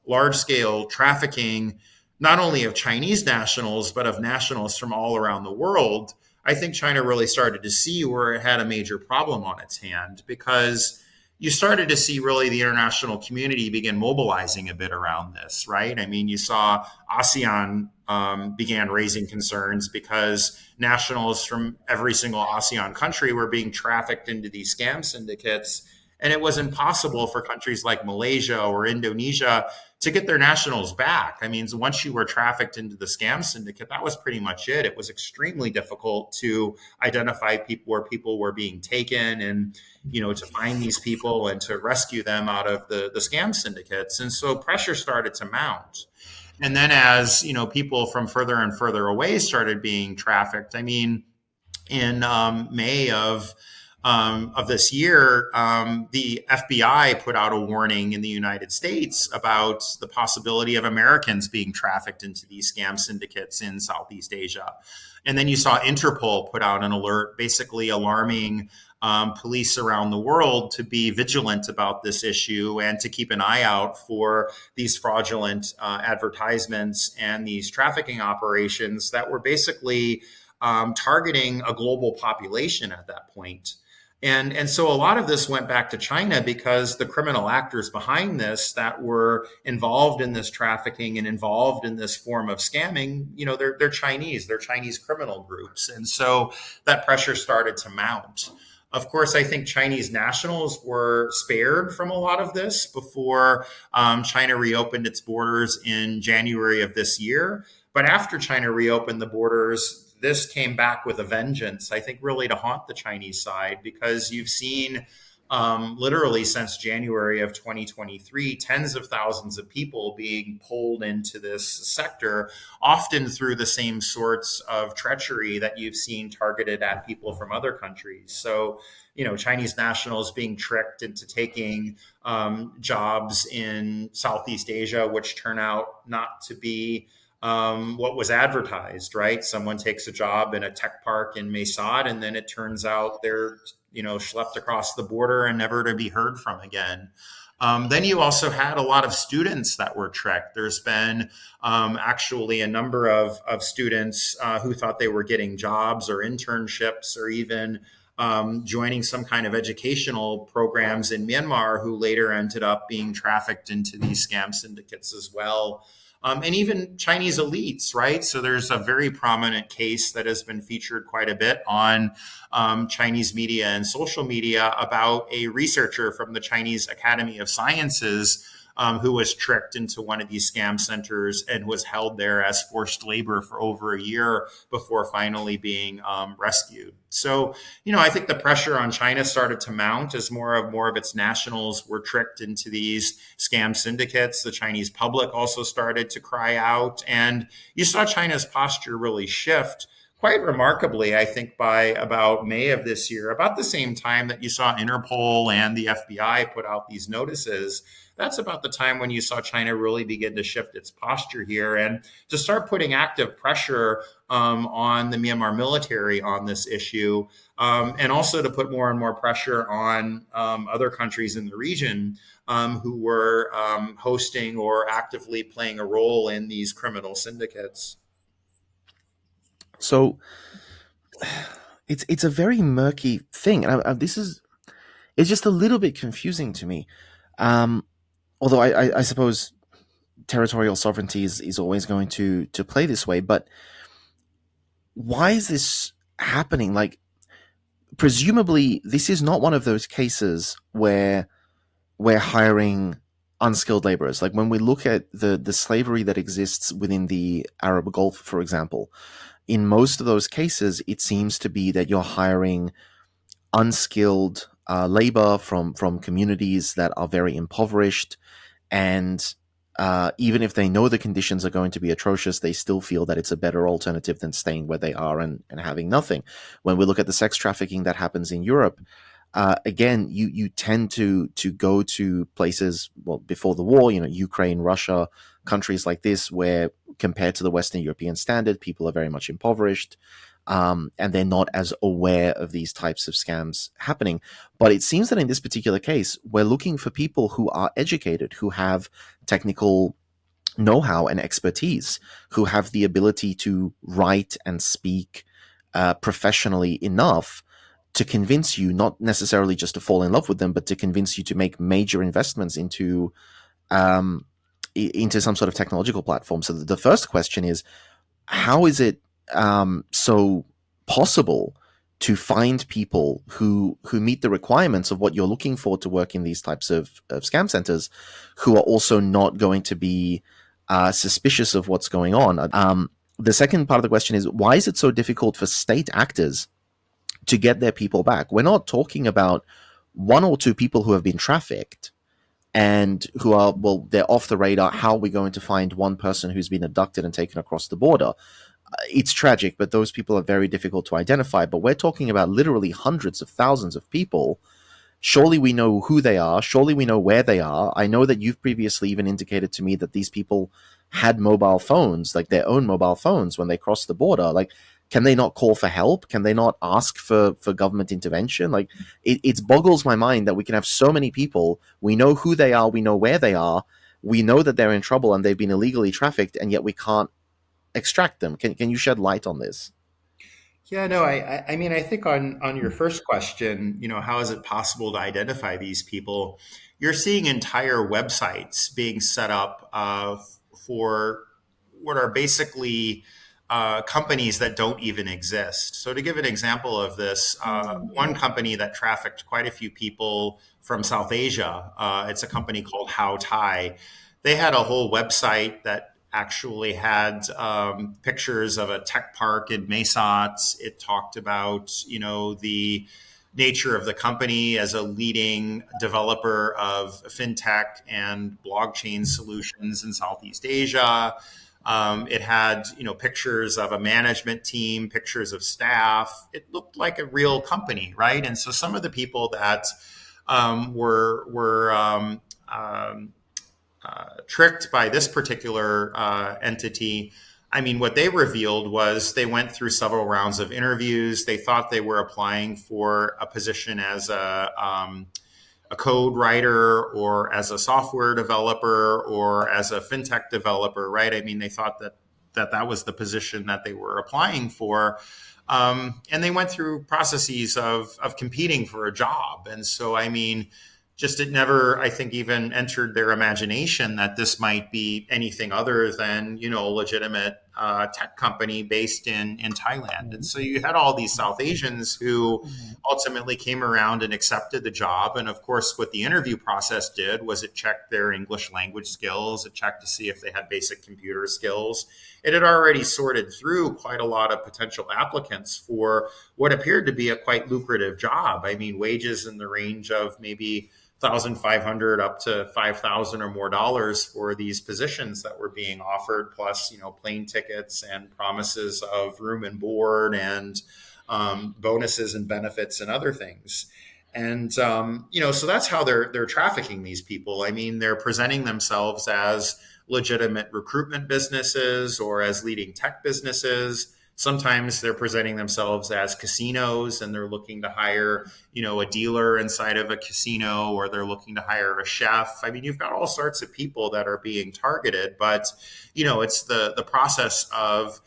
large-scale trafficking, not only of Chinese nationals, but of nationals from all around the world, I think China really started to see where it had a major problem on its hand, because you started to see really the international community begin mobilizing a bit around this, right? I mean, you saw ASEAN began raising concerns because nationals from every single ASEAN country were being trafficked into these scam syndicates. And it was impossible for countries like Malaysia or Indonesia to get their nationals back. I mean, once you were trafficked into the scam syndicate, that was pretty much it. It was extremely difficult to identify people where people were being taken and, to find these people and to rescue them out of the scam syndicates. And so pressure started to mount. And then as, people from further and further away started being trafficked, I mean, in May of this year, the FBI put out a warning in the United States about the possibility of Americans being trafficked into these scam syndicates in Southeast Asia. And then you saw Interpol put out an alert, basically alarming police around the world to be vigilant about this issue and to keep an eye out for these fraudulent advertisements and these trafficking operations that were basically targeting a global population at that point. And so a lot of this went back to China because the criminal actors behind this that were involved in this trafficking and involved in this form of scamming, they're Chinese, they're Chinese criminal groups. And so that pressure started to mount. Of course, I think Chinese nationals were spared from a lot of this before China reopened its borders in January of this year. But after China reopened the borders, this came back with a vengeance, I think, really to haunt the Chinese side, because you've seen literally since January of 2023, tens of thousands of people being pulled into this sector, often through the same sorts of treachery that you've seen targeted at people from other countries. So, Chinese nationals being tricked into taking jobs in Southeast Asia, which turn out not to be what was advertised, right? Someone takes a job in a tech park in Mesad, and then it turns out they're schlepped across the border and never to be heard from again. Then you also had a lot of students that were tricked. There's been actually a number of students who thought they were getting jobs or internships or even joining some kind of educational programs in Myanmar, who later ended up being trafficked into these scam syndicates as well. And even Chinese elites, right? So there's a very prominent case that has been featured quite a bit on Chinese media and social media about a researcher from the Chinese Academy of Sciences who was tricked into one of these scam centers and was held there as forced labor for over a year before finally being rescued. So, I think the pressure on China started to mount as more of its nationals were tricked into these scam syndicates. The Chinese public also started to cry out, and you saw China's posture really shift quite remarkably, I think, by about May of this year, about the same time that you saw Interpol and the FBI put out these notices. That's about the time when you saw China really begin to shift its posture here and to start putting active pressure on the Myanmar military on this issue, and also to put more and more pressure on other countries in the region who were hosting or actively playing a role in these criminal syndicates. So it's a very murky thing, and it's just a little bit confusing to me. Although I suppose territorial sovereignty is always going to play this way, but why is this happening? Like, presumably, this is not one of those cases where we're hiring unskilled laborers. Like, when we look at the slavery that exists within the Arab Gulf, for example, in most of those cases, it seems to be that you're hiring unskilled labor from communities that are very impoverished, and even if they know the conditions are going to be atrocious, they still feel that it's a better alternative than staying where they are and having nothing. When we look at the sex trafficking that happens in Europe, again, you tend to go to places, well, before the war, Ukraine, Russia, countries like this, where compared to the Western European standard, people are very much impoverished. And they're not as aware of these types of scams happening. But it seems that in this particular case, we're looking for people who are educated, who have technical know-how and expertise, who have the ability to write and speak professionally enough to convince you, not necessarily just to fall in love with them, but to convince you to make major investments into some sort of technological platform. So the first question is, how is it so possible to find people who meet the requirements of what you're looking for to work in these types of scam centers, who are also not going to be suspicious of what's going on? The second part of the question is, why is it so difficult for state actors to get their people back? We're not talking about one or two people who have been trafficked and who are, well, they're off the radar. How are we going to find one person who's been abducted and taken across the border? It's tragic, but those people are very difficult to identify. But we're talking about literally hundreds of thousands of people. Surely we know who they are. Surely we know where they are. I know that you've previously even indicated to me that these people had mobile phones, like their own mobile phones, when they crossed the border. Like, can they not call for help? Can they not ask for government intervention? Like, it boggles my mind that we can have so many people. We know who they are. We know where they are. We know that they're in trouble and they've been illegally trafficked, and yet we can't extract them. Can you shed light on this? Yeah, no, I mean, I think on your first question, how is it possible to identify these people? You're seeing entire websites being set up for what are basically companies that don't even exist. So to give an example of this, one company that trafficked quite a few people from South Asia, it's a company called How Thai. They had a whole website that actually had pictures of a tech park in Mesat. It talked about, the nature of the company as a leading developer of fintech and blockchain solutions in Southeast Asia. It had, pictures of a management team, pictures of staff. It looked like a real company, right? And so some of the people that were tricked by this particular entity. I mean, what they revealed was they went through several rounds of interviews. They thought they were applying for a position as a code writer or as a software developer or as a fintech developer, right? I mean, they thought that was the position that they were applying for. And they went through processes of competing for a job. And so, I mean, just it never, I think, even entered their imagination that this might be anything other than, a legitimate tech company based in Thailand. And so you had all these South Asians who ultimately came around and accepted the job. And of course, what the interview process did was it checked their English language skills. It checked to see if they had basic computer skills. It had already sorted through quite a lot of potential applicants for what appeared to be a quite lucrative job. I mean, wages in the range of maybe $1,500 up to $5,000 or more dollars for these positions that were being offered, plus plane tickets and promises of room and board and bonuses and benefits and other things. And so that's how they're trafficking these people. I mean, they're presenting themselves as legitimate recruitment businesses or as leading tech businesses. Sometimes they're presenting themselves as casinos and they're looking to hire, a dealer inside of a casino, or they're looking to hire a chef. I mean, you've got all sorts of people that are being targeted, but, it's the process of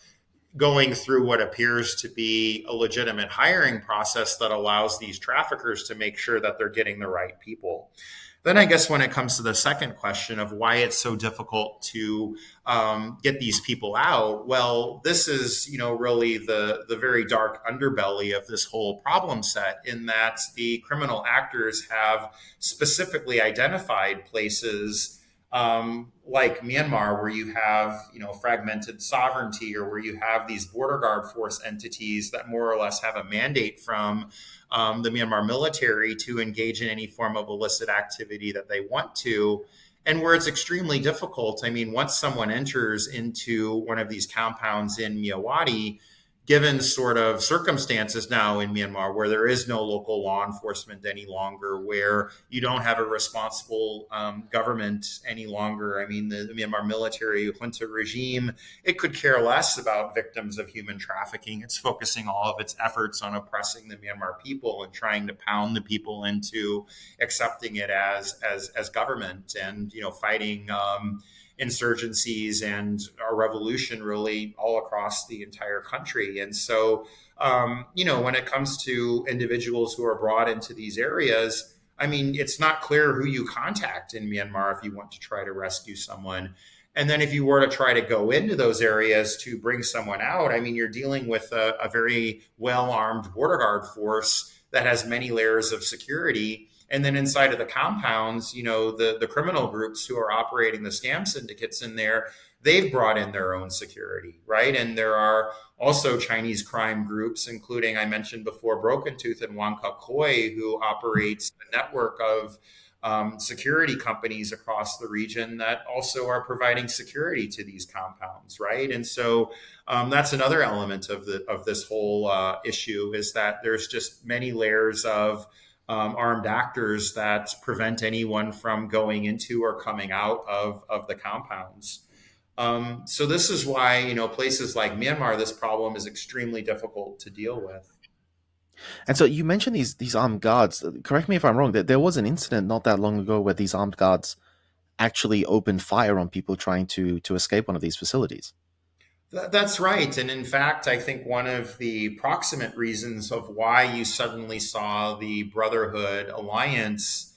going through what appears to be a legitimate hiring process that allows these traffickers to make sure that they're getting the right people. Then I guess when it comes to the second question of why it's so difficult to get these people out, well, this is, really the very dark underbelly of this whole problem set, in that the criminal actors have specifically identified places like Myanmar, where you have, fragmented sovereignty, or where you have these border guard force entities that more or less have a mandate from the Myanmar military to engage in any form of illicit activity that they want to, and where it's extremely difficult. I mean, once someone enters into one of these compounds in Myawaddy, given sort of circumstances now in Myanmar where there is no local law enforcement any longer, where you don't have a responsible government any longer. I mean, the Myanmar military junta regime, it could care less about victims of human trafficking. It's focusing all of its efforts on oppressing the Myanmar people and trying to pound the people into accepting it as government, and fighting insurgencies and a revolution really all across the entire country. And so, when it comes to individuals who are brought into these areas, I mean, it's not clear who you contact in Myanmar if you want to try to rescue someone. And then if you were to try to go into those areas to bring someone out, I mean, you're dealing with a very well-armed border guard force that has many layers of security. And then inside of the compounds, the criminal groups who are operating the scam syndicates in there, they've brought in their own security, right? And there are also Chinese crime groups, including, I mentioned before, Broken Tooth and Wang Kok Hoi, who operates a network of security companies across the region that also are providing security to these compounds, right? And so that's another element of this whole issue, is that there's just many layers of armed actors that prevent anyone from going into or coming out of the compounds. So this is why, places like Myanmar, this problem is extremely difficult to deal with. And so you mentioned these armed guards. Correct me if I'm wrong. There was an incident not that long ago where these armed guards actually opened fire on people trying to escape one of these facilities. That's right. And in fact, I think one of the proximate reasons of why you suddenly saw the Brotherhood Alliance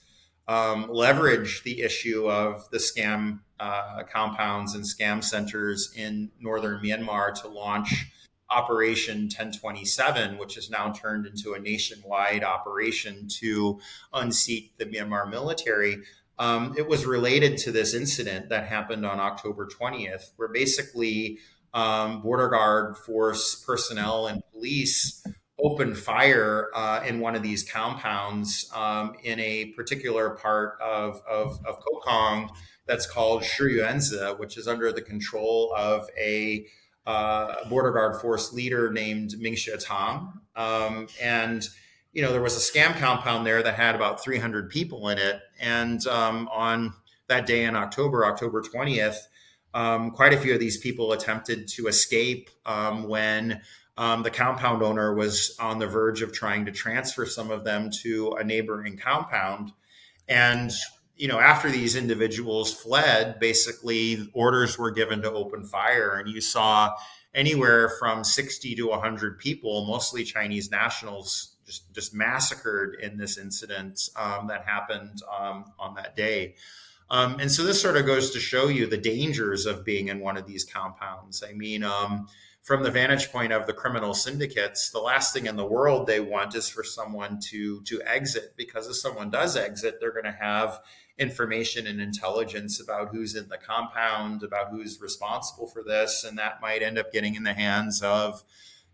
leverage the issue of the scam compounds and scam centers in northern Myanmar to launch Operation 1027, which has now turned into a nationwide operation to unseat the Myanmar military. It was related to this incident that happened on October 20th, where basically border guard force personnel and police opened fire in one of these compounds in a particular part of Kokong that's called Shiyuanzi, which is under the control of a border guard force leader named Ming Tang. And there was a scam compound there that had about 300 people in it. And on that day in October 20th, quite a few of these people attempted to escape when the compound owner was on the verge of trying to transfer some of them to a neighboring compound. And, after these individuals fled, basically orders were given to open fire. And you saw anywhere from 60 to 100 people, mostly Chinese nationals, just massacred in this incident that happened on that day. And so this sort of goes to show you the dangers of being in one of these compounds. I mean, from the vantage point of the criminal syndicates, the last thing in the world they want is for someone to exit, because if someone does exit, they're going to have information and intelligence about who's in the compound, about who's responsible for this, and that might end up getting in the hands of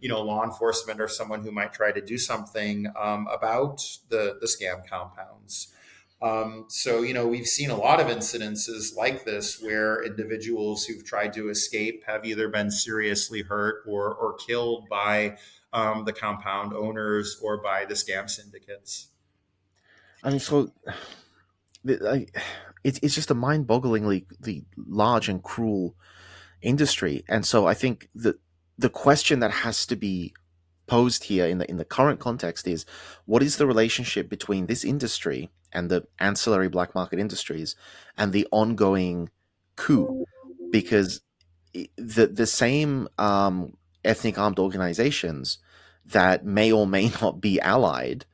law enforcement or someone who might try to do something about the scam compounds. So, we've seen a lot of incidences like this where individuals who've tried to escape have either been seriously hurt or killed by the compound owners or by the scam syndicates. I mean, so it's just a mind-bogglingly large and cruel industry, and so I think the question that has to be posed here in the current context is, what is the relationship between this industry and the ancillary black market industries and the ongoing coup? Because the same ethnic armed organizations that may or may not be allied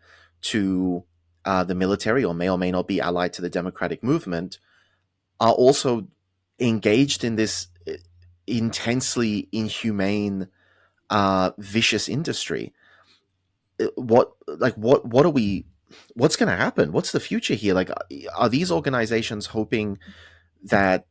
to the military, or may not be allied to the democratic movement, are also engaged in this intensely inhumane, vicious industry. What's going to happen? What's the future here? Like, are these organizations hoping that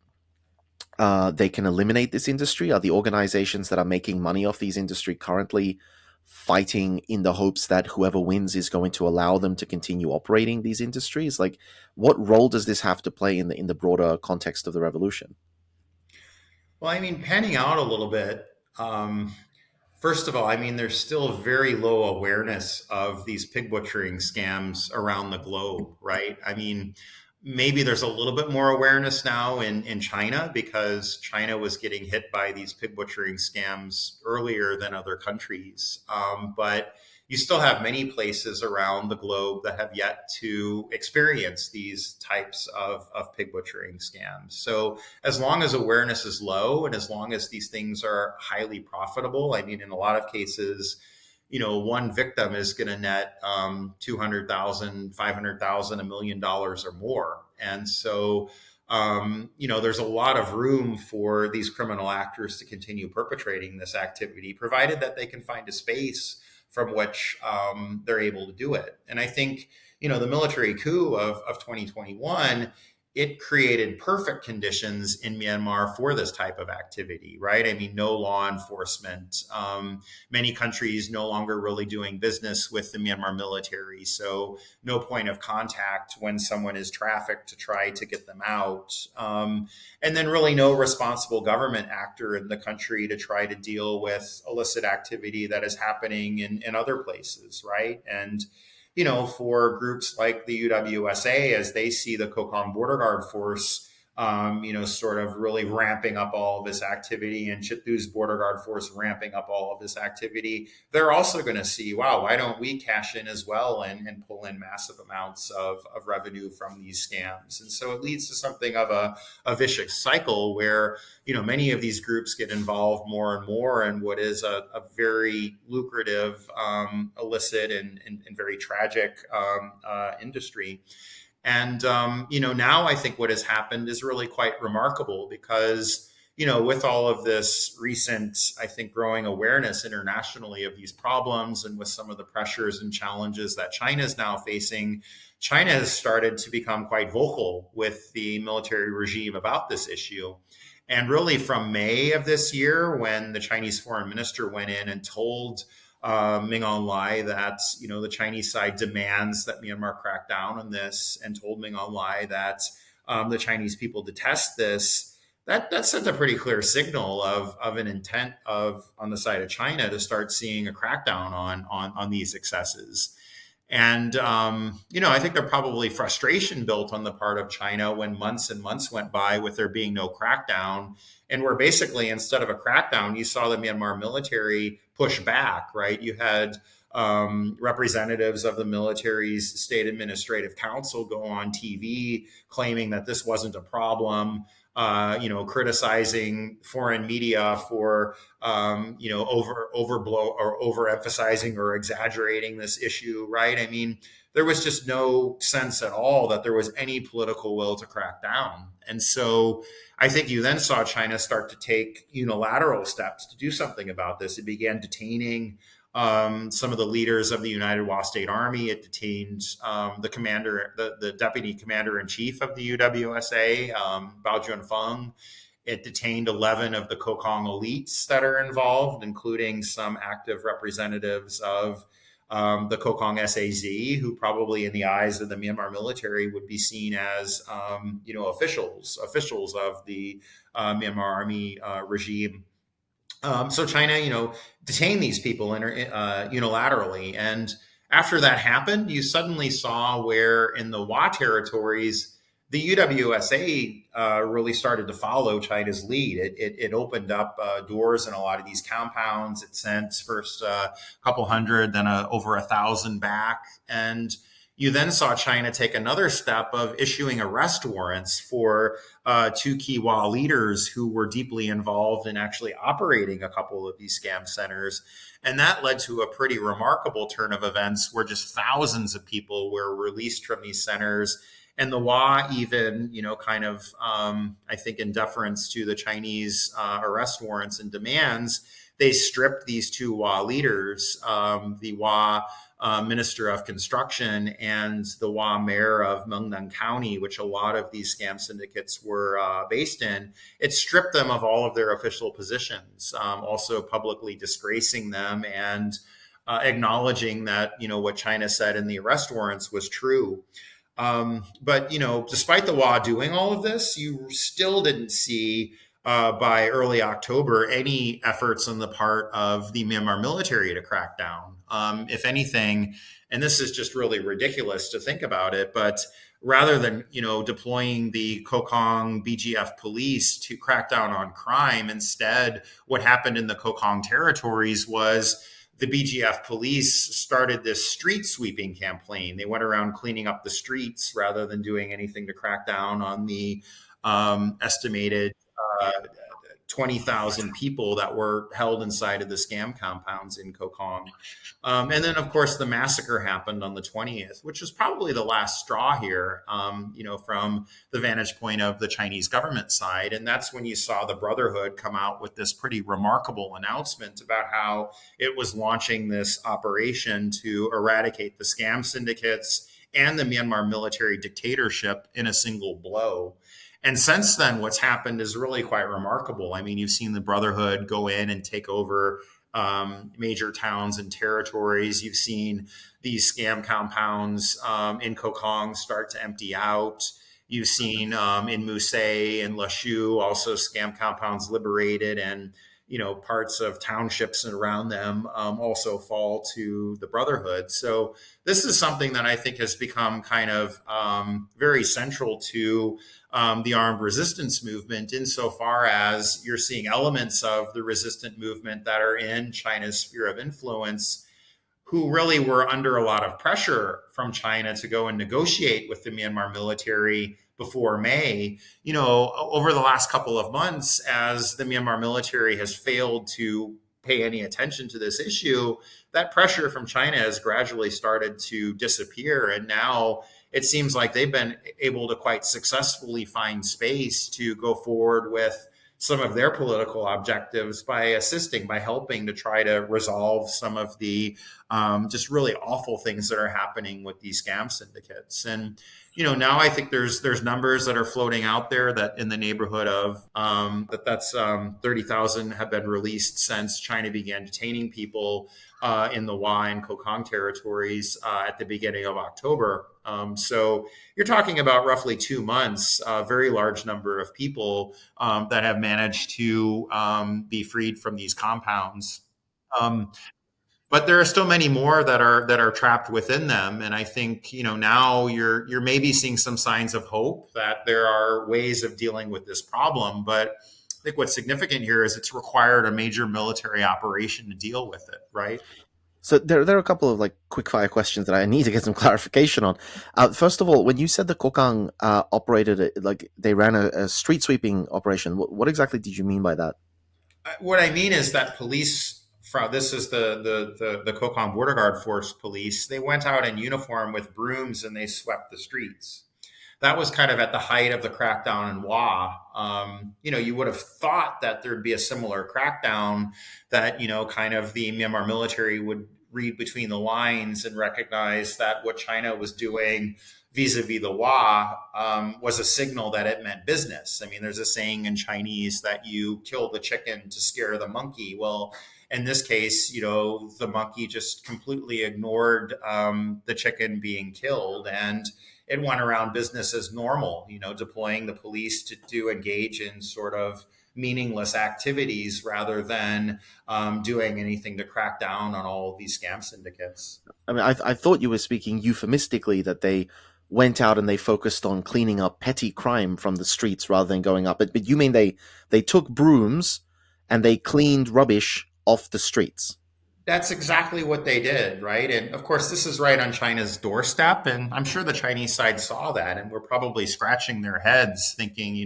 they can eliminate this industry? Are the organizations that are making money off these industry currently fighting in the hopes that whoever wins is going to allow them to continue operating these industries? Like, what role does this have to play in the broader context of the revolution? Well, I mean, panning out a little bit. First of all, I mean, there's still very low awareness of these pig butchering scams around the globe, right? I mean, maybe there's a little bit more awareness now in China, because China was getting hit by these pig butchering scams earlier than other countries. But you still have many places around the globe that have yet to experience these types of pig butchering scams. So as long as awareness is low, and as long as these things are highly profitable, I mean, in a lot of cases, one victim is going to net $200,000, $500,000, $1 million or more. And so, there's a lot of room for these criminal actors to continue perpetrating this activity, provided that they can find a space from which they're able to do it. And I think, the military coup of 2021, it created perfect conditions in Myanmar for this type of activity, right? I mean, no law enforcement, many countries no longer really doing business with the Myanmar military. So no point of contact when someone is trafficked to try to get them out. And then really no responsible government actor in the country to try to deal with illicit activity that is happening in other places, right? And for groups like the UWSA, as they see the Kokong Border Guard Force, sort of really ramping up all of this activity, and Chittu's Border Guard Force ramping up all of this activity, they're also going to see, wow, why don't we cash in as well and pull in massive amounts of revenue from these scams? And so it leads to something of a vicious cycle where, many of these groups get involved more and more in what is a very lucrative, illicit and very tragic industry. And, now I think what has happened is really quite remarkable, because, with all of this recent, I think, growing awareness internationally of these problems, and with some of the pressures and challenges that China is now facing, China has started to become quite vocal with the military regime about this issue. And really from May of this year, when the Chinese foreign minister went in and told Ming On Lai that, the Chinese side demands that Myanmar crack down on this, and told Ming On Lai that the Chinese people detest this, that sent a pretty clear signal of an intent on the side of China to start seeing a crackdown on these excesses. And, I think there probably frustration built on the part of China when months and months went by with there being no crackdown. And where basically, instead of a crackdown, you saw the Myanmar military push back, right? You had representatives of the military's state administrative council go on TV claiming that this wasn't a problem, criticizing foreign media for, overblow or overemphasizing or exaggerating this issue, right? I mean, there was just no sense at all that there was any political will to crack down. And so I think you then saw China start to take unilateral steps to do something about this. It began detaining some of the leaders of the United Wa State Army. It detained the commander, the deputy commander in chief of the UWSA, Bao Junfeng. It detained 11 of the Kokong elites that are involved, including some active representatives of the Kokong SAZ, who probably in the eyes of the Myanmar military would be seen as, officials of the Myanmar army regime. So China, detained these people unilaterally. And after that happened, you suddenly saw where in the Wa territories, the UWSA really started to follow China's lead. It opened up doors in a lot of these compounds. It sent first a couple hundred, then over 1,000 back. And you then saw China take another step of issuing arrest warrants for two key Wa leaders who were deeply involved in actually operating a couple of these scam centers. And that led to a pretty remarkable turn of events where just thousands of people were released from these centers. And the Wa even, I think in deference to the Chinese arrest warrants and demands, they stripped these two Wa leaders, the Wa Minister of Construction and the Wa Mayor of Mengnan County, which a lot of these scam syndicates were based in. It stripped them of all of their official positions, also publicly disgracing them and acknowledging that, what China said in the arrest warrants was true. But, despite the Wa doing all of this, you still didn't see by early October any efforts on the part of the Myanmar military to crack down. If anything, and this is just really ridiculous to think about it, but rather than, deploying the Kokong BGF police to crack down on crime, instead, what happened in the Kokong territories was the BGF police started this street sweeping campaign. They went around cleaning up the streets rather than doing anything to crack down on the estimated 20,000 people that were held inside of the scam compounds in Kokong. And then, of course, the massacre happened on the 20th, which was probably the last straw here, from the vantage point of the Chinese government side. And that's when you saw the Brotherhood come out with this pretty remarkable announcement about how it was launching this operation to eradicate the scam syndicates and the Myanmar military dictatorship in a single blow. And since then, what's happened is really quite remarkable. I mean, you've seen the Brotherhood go in and take over major towns and territories. You've seen these scam compounds in Kokong start to empty out. You've seen in Musay and Lashu also scam compounds liberated, and parts of townships and around them also fall to the Brotherhood. So this is something that I think has become kind of very central to the armed resistance movement, insofar as you're seeing elements of the resistant movement that are in China's sphere of influence, who really were under a lot of pressure from China to go and negotiate with the Myanmar military before May. Over the last couple of months, as the Myanmar military has failed to pay any attention to this issue, that pressure from China has gradually started to disappear. And now it seems like they've been able to quite successfully find space to go forward with some of their political objectives by helping to try to resolve some of the just really awful things that are happening with these scam syndicates. And, Now I think there's numbers that are floating out there that in the neighborhood of that's 30,000 have been released since China began detaining people in the Wa and Kokong territories at the beginning of October. So you're talking about roughly 2 months, a very large number of people that have managed to be freed from these compounds. Um, but there are still many more that are trapped within them, and I think now you're maybe seeing some signs of hope that there are ways of dealing with this problem. But I think what's significant here is it's required a major military operation to deal with it, right? So there are a couple of like quick fire questions that I need to get some clarification on. First of all, when you said the Kokang operated like they ran a street sweeping operation, what exactly did you mean by that? What I mean is that police from this is the Kokong Border Guard Force police. They went out in uniform with brooms and they swept the streets. That was kind of at the height of the crackdown in Wa. You would have thought that there'd be a similar crackdown, that kind of the Myanmar military would read between the lines and recognize that what China was doing vis-a-vis the Wa was a signal that it meant business. I mean, there's a saying in Chinese that you kill the chicken to scare the monkey. Well, in this case, the monkey just completely ignored the chicken being killed, and it went around business as normal, deploying the police to engage in sort of meaningless activities rather than doing anything to crack down on all of these scam syndicates. I mean, I thought you were speaking euphemistically, that they went out and they focused on cleaning up petty crime from the streets rather than going up. But you mean they took brooms and they cleaned rubbish off the streets? That's exactly what they did, right? And of course, this is right on China's doorstep. And I'm sure the Chinese side saw that and were probably scratching their heads thinking,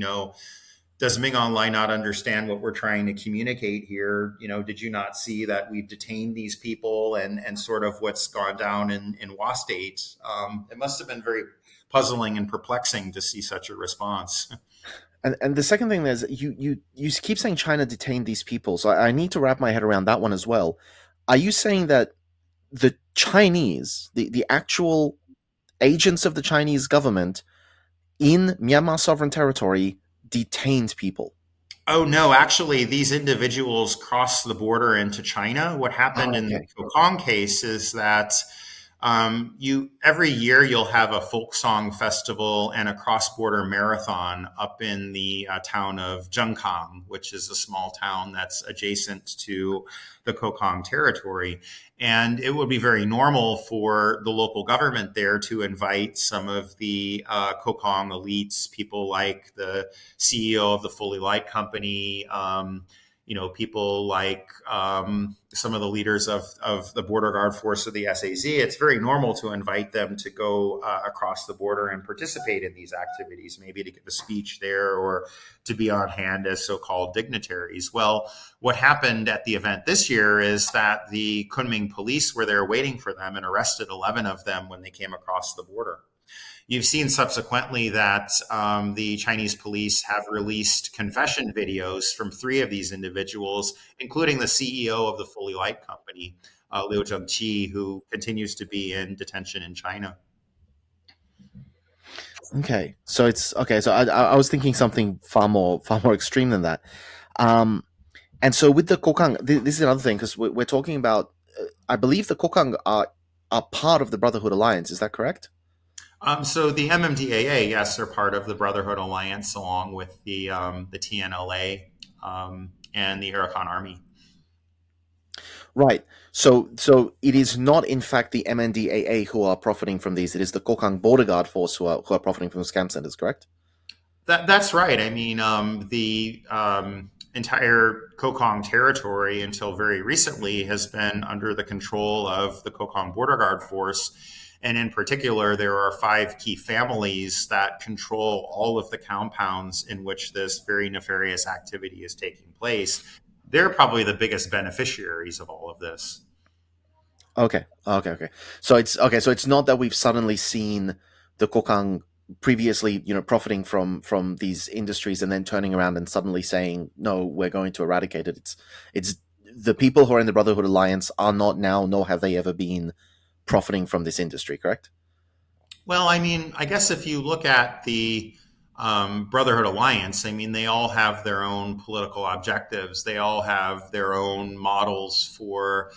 does Ming Online not understand what we're trying to communicate here? Did you not see that we've detained these people and sort of what's gone down in Wa State? It must have been very puzzling and perplexing to see such a response. And the second thing is, you keep saying China detained these people, so I need to wrap my head around that one as well. Are you saying that the Chinese, the actual agents of the Chinese government in Myanmar sovereign territory, detained people? Oh, no, actually, these individuals crossed the border into China. What happened in the Kokong case is that every year you'll have a folk song festival and a cross-border marathon up in the town of Zhengkang, which is a small town that's adjacent to the Kokong territory. And it would be very normal for the local government there to invite some of the Kokong elites, people like the CEO of the Fully Light Company, people like some of the leaders of the Border Guard Force of the SAZ. It's very normal to invite them to go across the border and participate in these activities, maybe to give a speech there or to be on hand as so-called dignitaries. Well, what happened at the event this year is that the Kunming police were there waiting for them and arrested 11 of them when they came across the border. You've seen subsequently that the Chinese police have released confession videos from 3 of these individuals, including the CEO of the Fully Light Company, Liu Zhengqi, who continues to be in detention in China. Okay, so it's okay. So I was thinking something far more extreme than that. And so with the Kokang, this is another thing, because we're talking about. I believe the Kokang are part of the Brotherhood Alliance. Is that correct? So the MMDAA, yes, are part of the Brotherhood Alliance, along with the TNLA and the Arakan Army. Right. So it is not, in fact, the MNDAA who are profiting from these. It is the Kokang Border Guard Force who are profiting from the scam centers, correct? That's right. I mean, the entire Kokong territory until very recently has been under the control of the Kokong Border Guard Force. And in particular, there are 5 key families that control all of the compounds in which this very nefarious activity is taking place. They're probably the biggest beneficiaries of all of this. Okay. So it's not that we've suddenly seen the Kokang previously, profiting from these industries and then turning around and suddenly saying, no, we're going to eradicate it. It's the people who are in the Brotherhood Alliance are not now, nor have they ever been, profiting from this industry, correct? Well, I mean, I guess if you look at the Brotherhood Alliance, I mean, they all have their own political objectives. They all have their own models for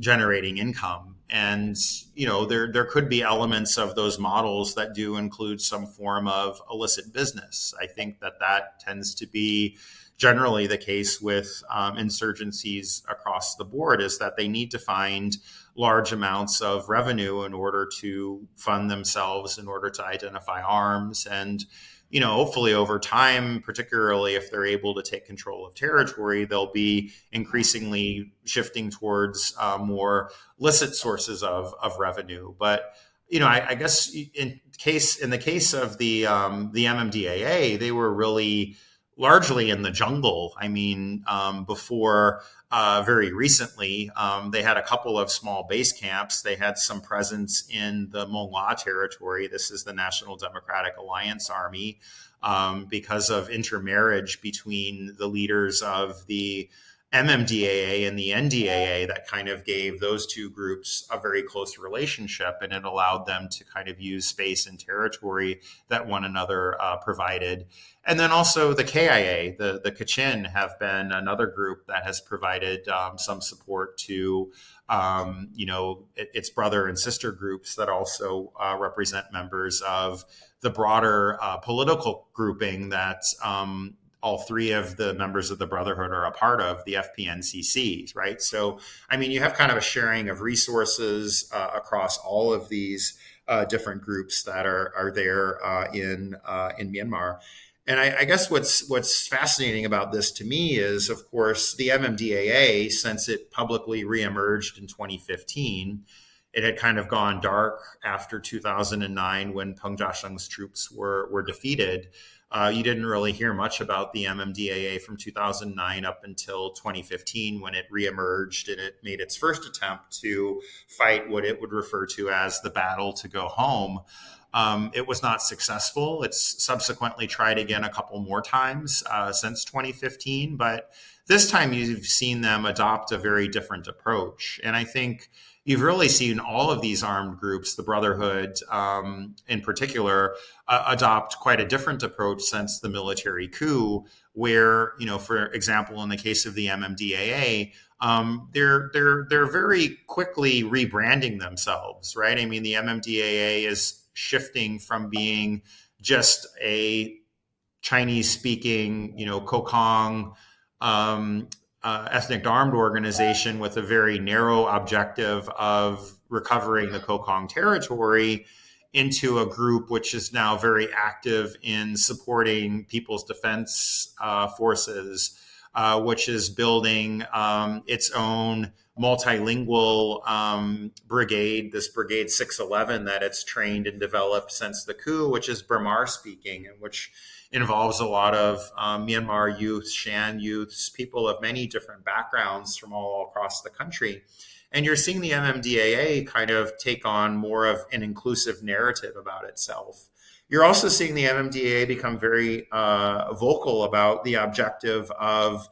generating income. And, you know, there could be elements of those models that do include some form of illicit business. I think that tends to be generally the case with insurgencies across the board, is that they need to find large amounts of revenue in order to fund themselves, in order to identify arms. And, you know, hopefully over time, particularly if they're able to take control of territory, they'll be increasingly shifting towards more licit sources of revenue. But, you know, I guess in the case of the MMDAA, they were really largely in the jungle. I mean, before very recently, they had a couple of small base camps. They had some presence in the Mongla territory. This is the National Democratic Alliance Army, because of intermarriage between the leaders of the MMDAA and the NDAA that kind of gave those two groups a very close relationship, and it allowed them to kind of use space and territory that one another provided. And then also the KIA, the Kachin, have been another group that has provided some support to, you know, its brother and sister groups that also represent members of the broader political grouping that all three of the members of the Brotherhood are a part of, the FPNCC, right? So, I mean, you have kind of a sharing of resources across all of these different groups that are there in Myanmar. And I guess what's fascinating about this to me is, of course, the MMDAA, since it publicly reemerged in 2015, it had kind of gone dark after 2009 when Peng Jasheng's troops were defeated. You didn't really hear much about the MMDAA from 2009 up until 2015, when it reemerged and it made its first attempt to fight what it would refer to as the battle to go home. It was not successful. It's subsequently tried again a couple more times since 2015, but this time you've seen them adopt a very different approach. And I think you've really seen all of these armed groups, the Brotherhood in particular, adopt quite a different approach since the military coup, where, you know, for example, in the case of the MMDAA, they're very quickly rebranding themselves, right? I mean, the MMDAA is shifting from being just a Chinese-speaking, you know, Kokong ethnic armed organization with a very narrow objective of recovering the Kokong territory, into a group which is now very active in supporting People's Defense Forces, which is building its own multilingual brigade, this Brigade 611 that it's trained and developed since the coup, which is Burma speaking, and which involves a lot of Myanmar youths, Shan youths, people of many different backgrounds from all across the country. And you're seeing the MMDAA kind of take on more of an inclusive narrative about itself. You're also seeing the MMDAA become very vocal about the objective of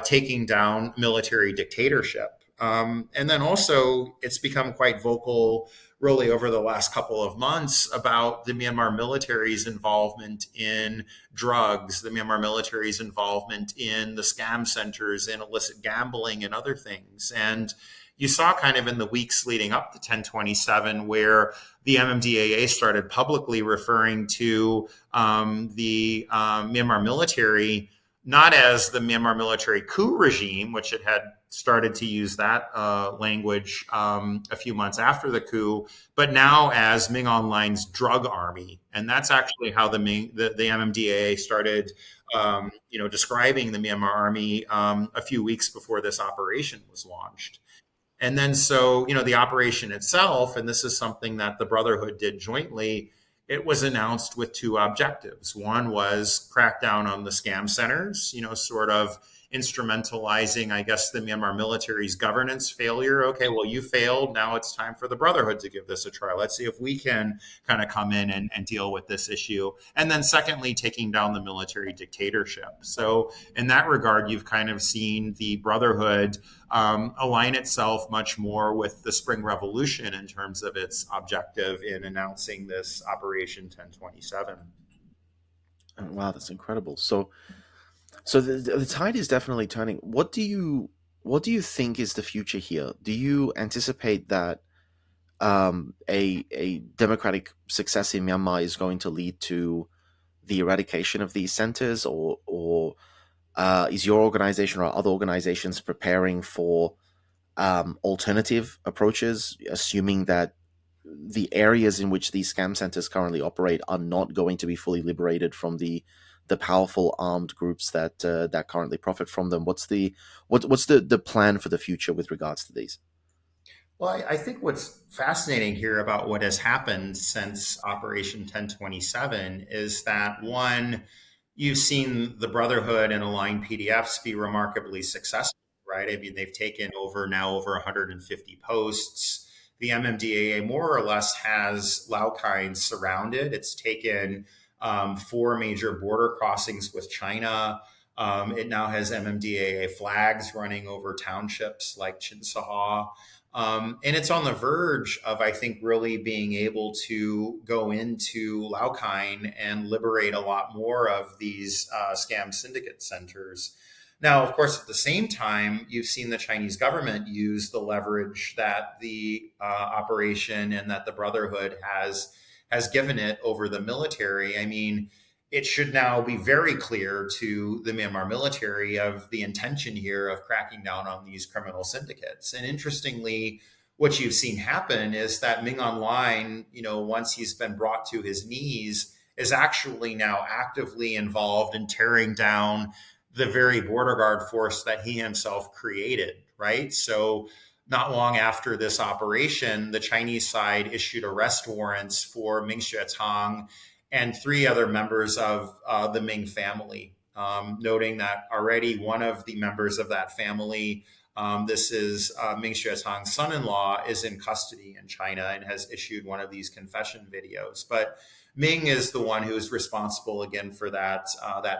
taking down military dictatorship. And then also it's become quite vocal really over the last couple of months about the Myanmar military's involvement in drugs, the Myanmar military's involvement in the scam centers, in illicit gambling and other things. And you saw kind of in the weeks leading up to 1027 where the MMDAA started publicly referring to the Myanmar military not as the Myanmar military coup regime, which it had started to use that language a few months after the coup, but now as Ming Online's drug army. And that's actually how the MMDAA started describing the Myanmar army a few weeks before this operation was launched. And then so, the operation itself, and this is something that the Brotherhood did jointly, it was announced with two objectives. One was crack down on the scam centers, sort of instrumentalizing, I guess, the Myanmar military's governance failure. Okay, well, you failed. Now it's time for the Brotherhood to give this a try. Let's see if we can kind of come in and deal with this issue. And then secondly, taking down the military dictatorship. So in that regard, you've kind of seen the Brotherhood align itself much more with the Spring Revolution in terms of its objective in announcing this Operation 1027. Oh, wow, that's incredible. So the tide is definitely turning. What do you think is the future here? Do you anticipate that a democratic success in Myanmar is going to lead to the eradication of these centers, or is your organization or other organizations preparing for alternative approaches, assuming that the areas in which these scam centers currently operate are not going to be fully liberated from the powerful armed groups that that currently profit from them? What's the plan for the future with regards to these? Well, I think what's fascinating here about what has happened since Operation 1027 is that, one, you've seen the Brotherhood and aligned PDFs be remarkably successful, right? I mean, they've taken over 150 posts. The MMDAA more or less has Laos surrounded. It's taken 4 major border crossings with China. It now has MMDAA flags running over townships like Chinsaha. And it's on the verge of, I think, really being able to go into Laos and liberate a lot more of these scam syndicate centers. Now, of course, at the same time, you've seen the Chinese government use the leverage that the operation and that the Brotherhood has given it over the military. I mean, it should now be very clear to the Myanmar military of the intention here of cracking down on these criminal syndicates. And interestingly, what you've seen happen is that Ming Online, once he's been brought to his knees, is actually now actively involved in tearing down the very border guard force that he himself created, right? So not long after this operation, the Chinese side issued arrest warrants for Ming Xuetang and 3 other members of the Ming family, noting that already one of the members of that family, this is Ming Xuetang's son-in-law, is in custody in China and has issued one of these confession videos. But Ming is the one who is responsible again for that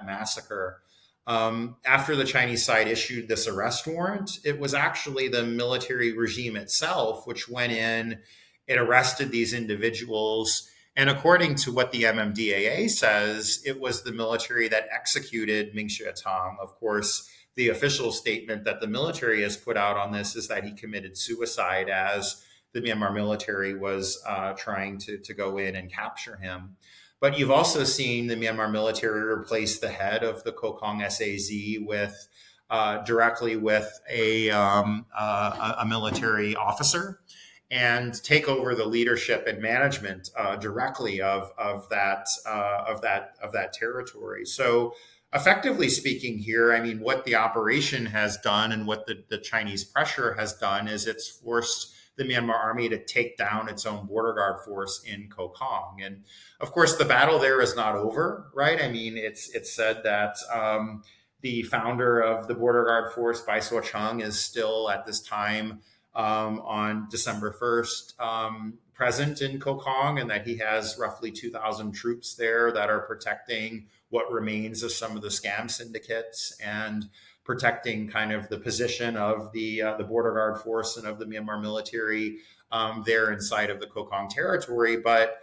massacre. After the Chinese side issued this arrest warrant, it was actually the military regime itself which went in, it arrested these individuals. And according to what the MMDAA says, it was the military that executed Ming Xuetang. Of course, the official statement that the military has put out on this is that he committed suicide as the Myanmar military was trying to go in and capture him. But you've also seen the Myanmar military replace the head of the Kokong SAZ with directly with a military officer, and take over the leadership and management directly of that territory. So, effectively speaking, here, I mean, what the operation has done and what the Chinese pressure has done is it's forced the Myanmar army to take down its own border guard force in Kokong. And of course, the battle there is not over, right? I mean, it's said that the founder of the border guard force, Bai Suo-chung, is still at this time on December 1st present in Kokong, and that he has roughly 2,000 troops there that are protecting what remains of some of the scam syndicates and protecting kind of the position of the border guard force and of the Myanmar military there inside of the Kokong territory. But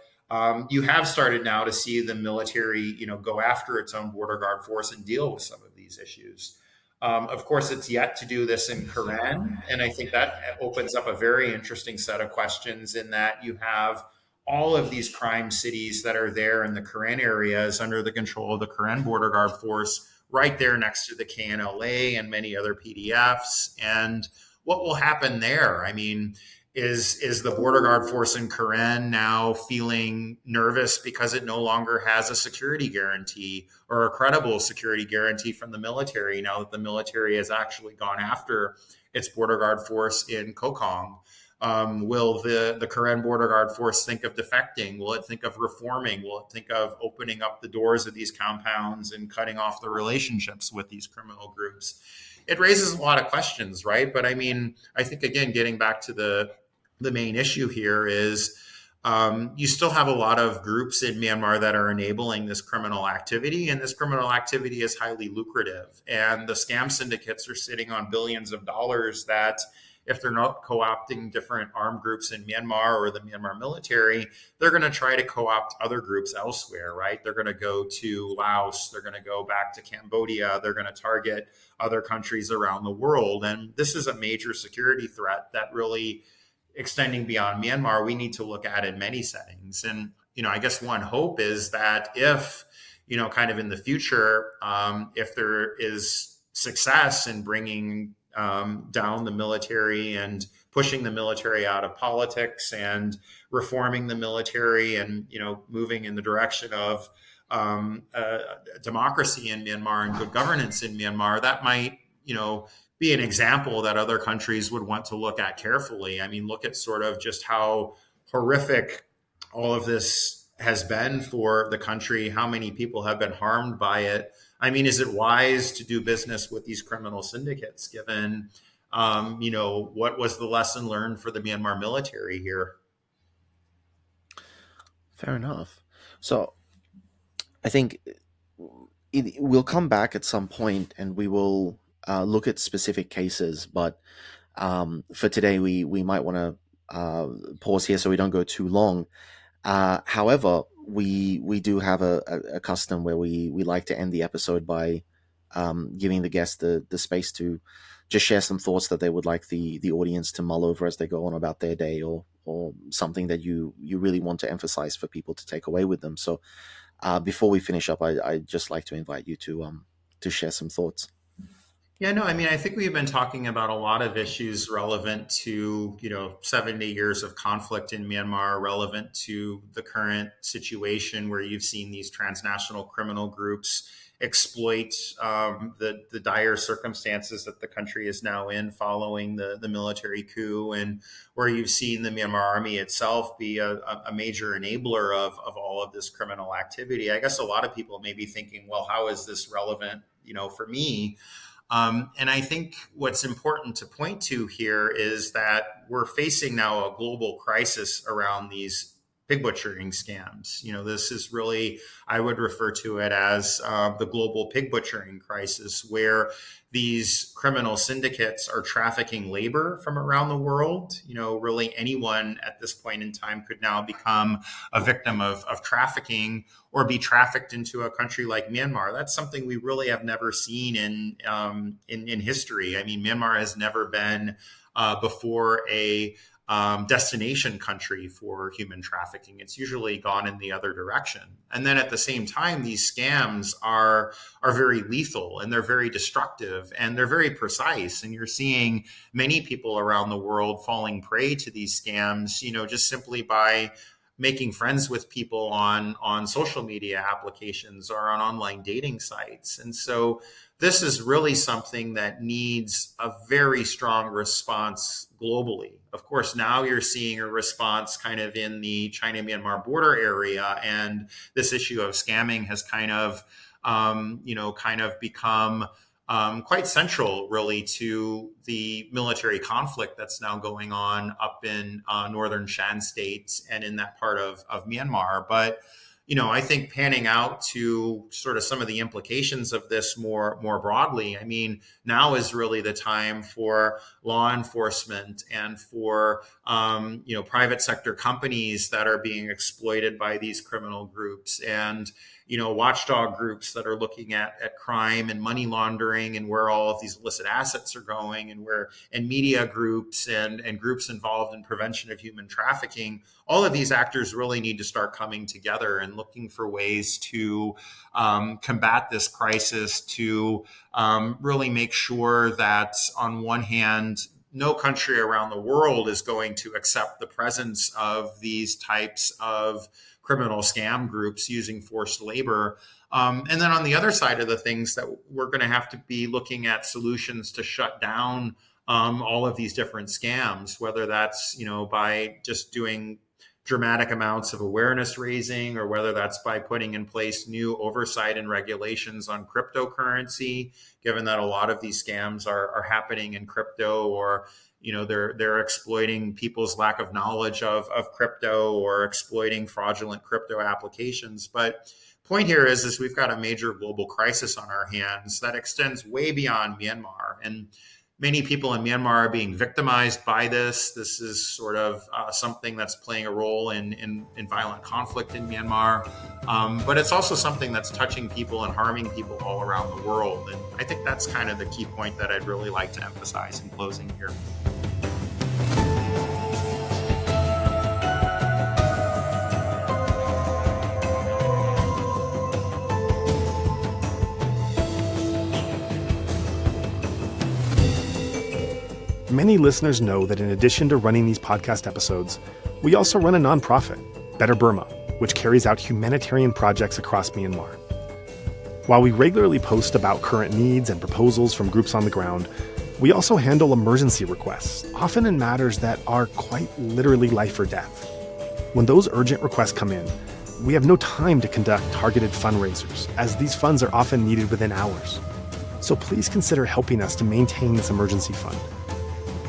you have started now to see the military, go after its own border guard force and deal with some of these issues. Of course, it's yet to do this in Karen, and I think that opens up a very interesting set of questions in that you have all of these crime cities that are there in the Karen areas under the control of the Karen Border Guard Force, right there next to the KNLA and many other PDFs. And what will happen there? I mean, is the Border Guard Force in Karen now feeling nervous because it no longer has a security guarantee or a credible security guarantee from the military now that the military has actually gone after its Border Guard Force in Kokong? Will the Karen Border Guard Force think of defecting? Will it think of reforming? Will it think of opening up the doors of these compounds and cutting off the relationships with these criminal groups? It raises a lot of questions, right? But I mean, I think, again, getting back to the main issue here is you still have a lot of groups in Myanmar that are enabling this criminal activity, and this criminal activity is highly lucrative. And the scam syndicates are sitting on billions of dollars that, if they're not co-opting different armed groups in Myanmar or the Myanmar military, they're going to try to co-opt other groups elsewhere, right? They're going to go to Laos, they're going to go back to Cambodia, they're going to target other countries around the world. And this is a major security threat that really, extending beyond Myanmar, we need to look at in many settings. And, I guess one hope is that if, kind of in the future, if there is success in bringing down the military and pushing the military out of politics and reforming the military and, moving in the direction of democracy in Myanmar and good governance in Myanmar, that might, be an example that other countries would want to look at carefully. I mean, look at sort of just how horrific all of this has been for the country, how many people have been harmed by it. I mean, is it wise to do business with these criminal syndicates, given, what was the lesson learned for the Myanmar military here? Fair enough. So I think we'll come back at some point and we will look at specific cases, but for today we might want to pause here so we don't go too long. However, we do have a custom where we like to end the episode by giving the guest the space to just share some thoughts that they would like the audience to mull over as they go on about their day, or something that you really want to emphasize for people to take away with them. So before we finish up, I'd just like to invite you to share some thoughts. Yeah, no, I mean, I think we've been talking about a lot of issues relevant to, 70 years of conflict in Myanmar, relevant to the current situation where you've seen these transnational criminal groups exploit the dire circumstances that the country is now in following the military coup, and where you've seen the Myanmar army itself be a major enabler of all of this criminal activity. I guess a lot of people may be thinking, well, how is this relevant, for me? And I think what's important to point to here is that we're facing now a global crisis around these pig butchering scams. This is really, I would refer to it as the global pig butchering crisis, where these criminal syndicates are trafficking labor from around the world. Really anyone at this point in time could now become a victim of trafficking or be trafficked into a country like Myanmar. That's something we really have never seen in history. I mean, Myanmar has never been before a destination country for human trafficking. It's usually gone in the other direction. And then at the same time, these scams are very lethal, and they're very destructive, and they're very precise. And you're seeing many people around the world falling prey to these scams, just simply by making friends with people on social media applications or on online dating sites. And so this is really something that needs a very strong response globally. Of course, now you're seeing a response kind of in the China-Myanmar border area, and this issue of scamming has kind of become quite central, really, to the military conflict that's now going on up in northern Shan State and in that part of Myanmar. But I think panning out to sort of some of the implications of this more broadly, I mean, now is really the time for law enforcement and for, private sector companies that are being exploited by these criminal groups, and, watchdog groups that are looking at crime and money laundering and where all of these illicit assets are going, and media groups and groups involved in prevention of human trafficking. All of these actors really need to start coming together and looking for ways to combat this crisis, to really make sure that, on one hand, no country around the world is going to accept the presence of these types of criminal scam groups using forced labor. And then on the other side of the things, that we're going to have to be looking at solutions to shut down all of these different scams, whether that's, by just doing dramatic amounts of awareness raising, or whether that's by putting in place new oversight and regulations on cryptocurrency, given that a lot of these scams are happening in crypto, or they're exploiting people's lack of knowledge of crypto, or exploiting fraudulent crypto applications. But point here is we've got a major global crisis on our hands that extends way beyond Myanmar, and many people in Myanmar are being victimized by this. This is sort of something that's playing a role in violent conflict in Myanmar. But it's also something that's touching people and harming people all around the world. And I think that's kind of the key point that I'd really like to emphasize in closing here. Many listeners know that in addition to running these podcast episodes, we also run a nonprofit, Better Burma, which carries out humanitarian projects across Myanmar. While we regularly post about current needs and proposals from groups on the ground, we also handle emergency requests, often in matters that are quite literally life or death. When those urgent requests come in, we have no time to conduct targeted fundraisers, as these funds are often needed within hours. So please consider helping us to maintain this emergency fund.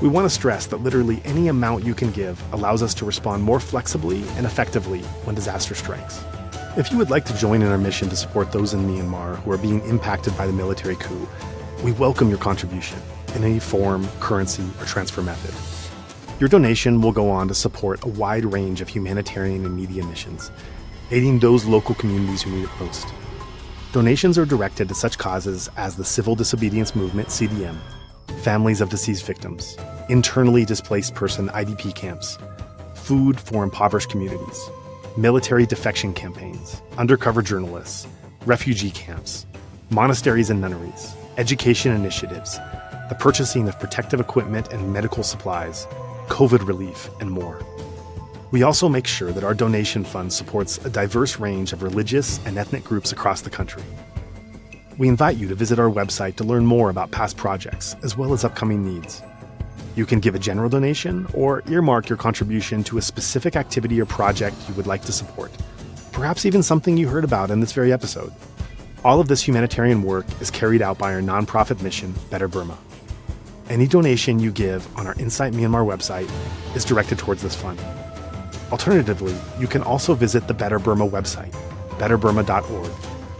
We want to stress that literally any amount you can give allows us to respond more flexibly and effectively when disaster strikes. If you would like to join in our mission to support those in Myanmar who are being impacted by the military coup, we welcome your contribution in any form, currency, or transfer method. Your donation will go on to support a wide range of humanitarian and media missions, aiding those local communities who need it most. Donations are directed to such causes as the Civil Disobedience Movement, CDM, families of deceased victims, internally displaced person IDP camps, food for impoverished communities, military defection campaigns, undercover journalists, refugee camps, monasteries and nunneries, education initiatives, the purchasing of protective equipment and medical supplies, COVID relief, and more. We also make sure that our donation fund supports a diverse range of religious and ethnic groups across the country. We invite you to visit our website to learn more about past projects, as well as upcoming needs. You can give a general donation or earmark your contribution to a specific activity or project you would like to support, perhaps even something you heard about in this very episode. All of this humanitarian work is carried out by our nonprofit mission, Better Burma. Any donation you give on our Insight Myanmar website is directed towards this fund. Alternatively, you can also visit the Better Burma website, betterburma.org,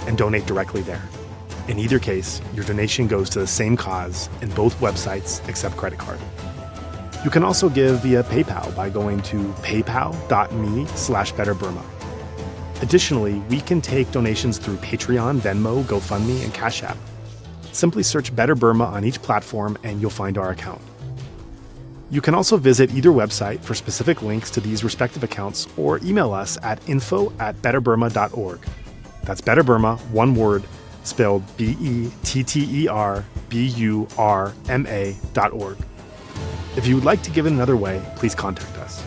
and donate directly there. In either case, your donation goes to the same cause in both websites except credit card. You can also give via PayPal by going to paypal.me/betterburma. Additionally, we can take donations through Patreon, Venmo, GoFundMe, and Cash App. Simply search Better Burma on each platform and you'll find our account. You can also visit either website for specific links to these respective accounts or email us at info@betterburma.org. That's Better Burma, one word, spelled BETTERBURMA.org. If you would like to give it another way, please contact us.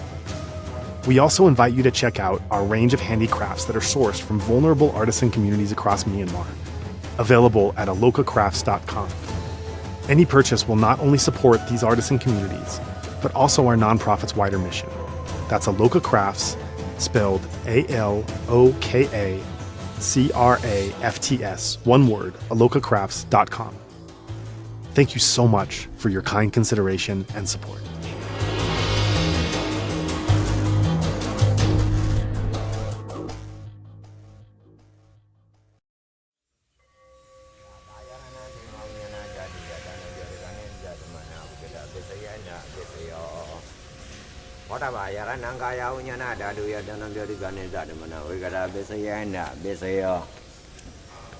We also invite you to check out our range of handicrafts that are sourced from vulnerable artisan communities across Myanmar, available at alokacrafts.com. Any purchase will not only support these artisan communities, but also our nonprofit's wider mission. That's Aloka Crafts, spelled ALOKACRAFTS, one word, alokacrafts.com. Thank you so much for your kind consideration and support.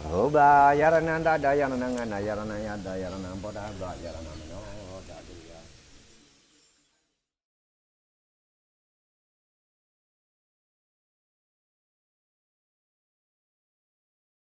Oba yarananda dayananga yaranaya dayanam boda yaranam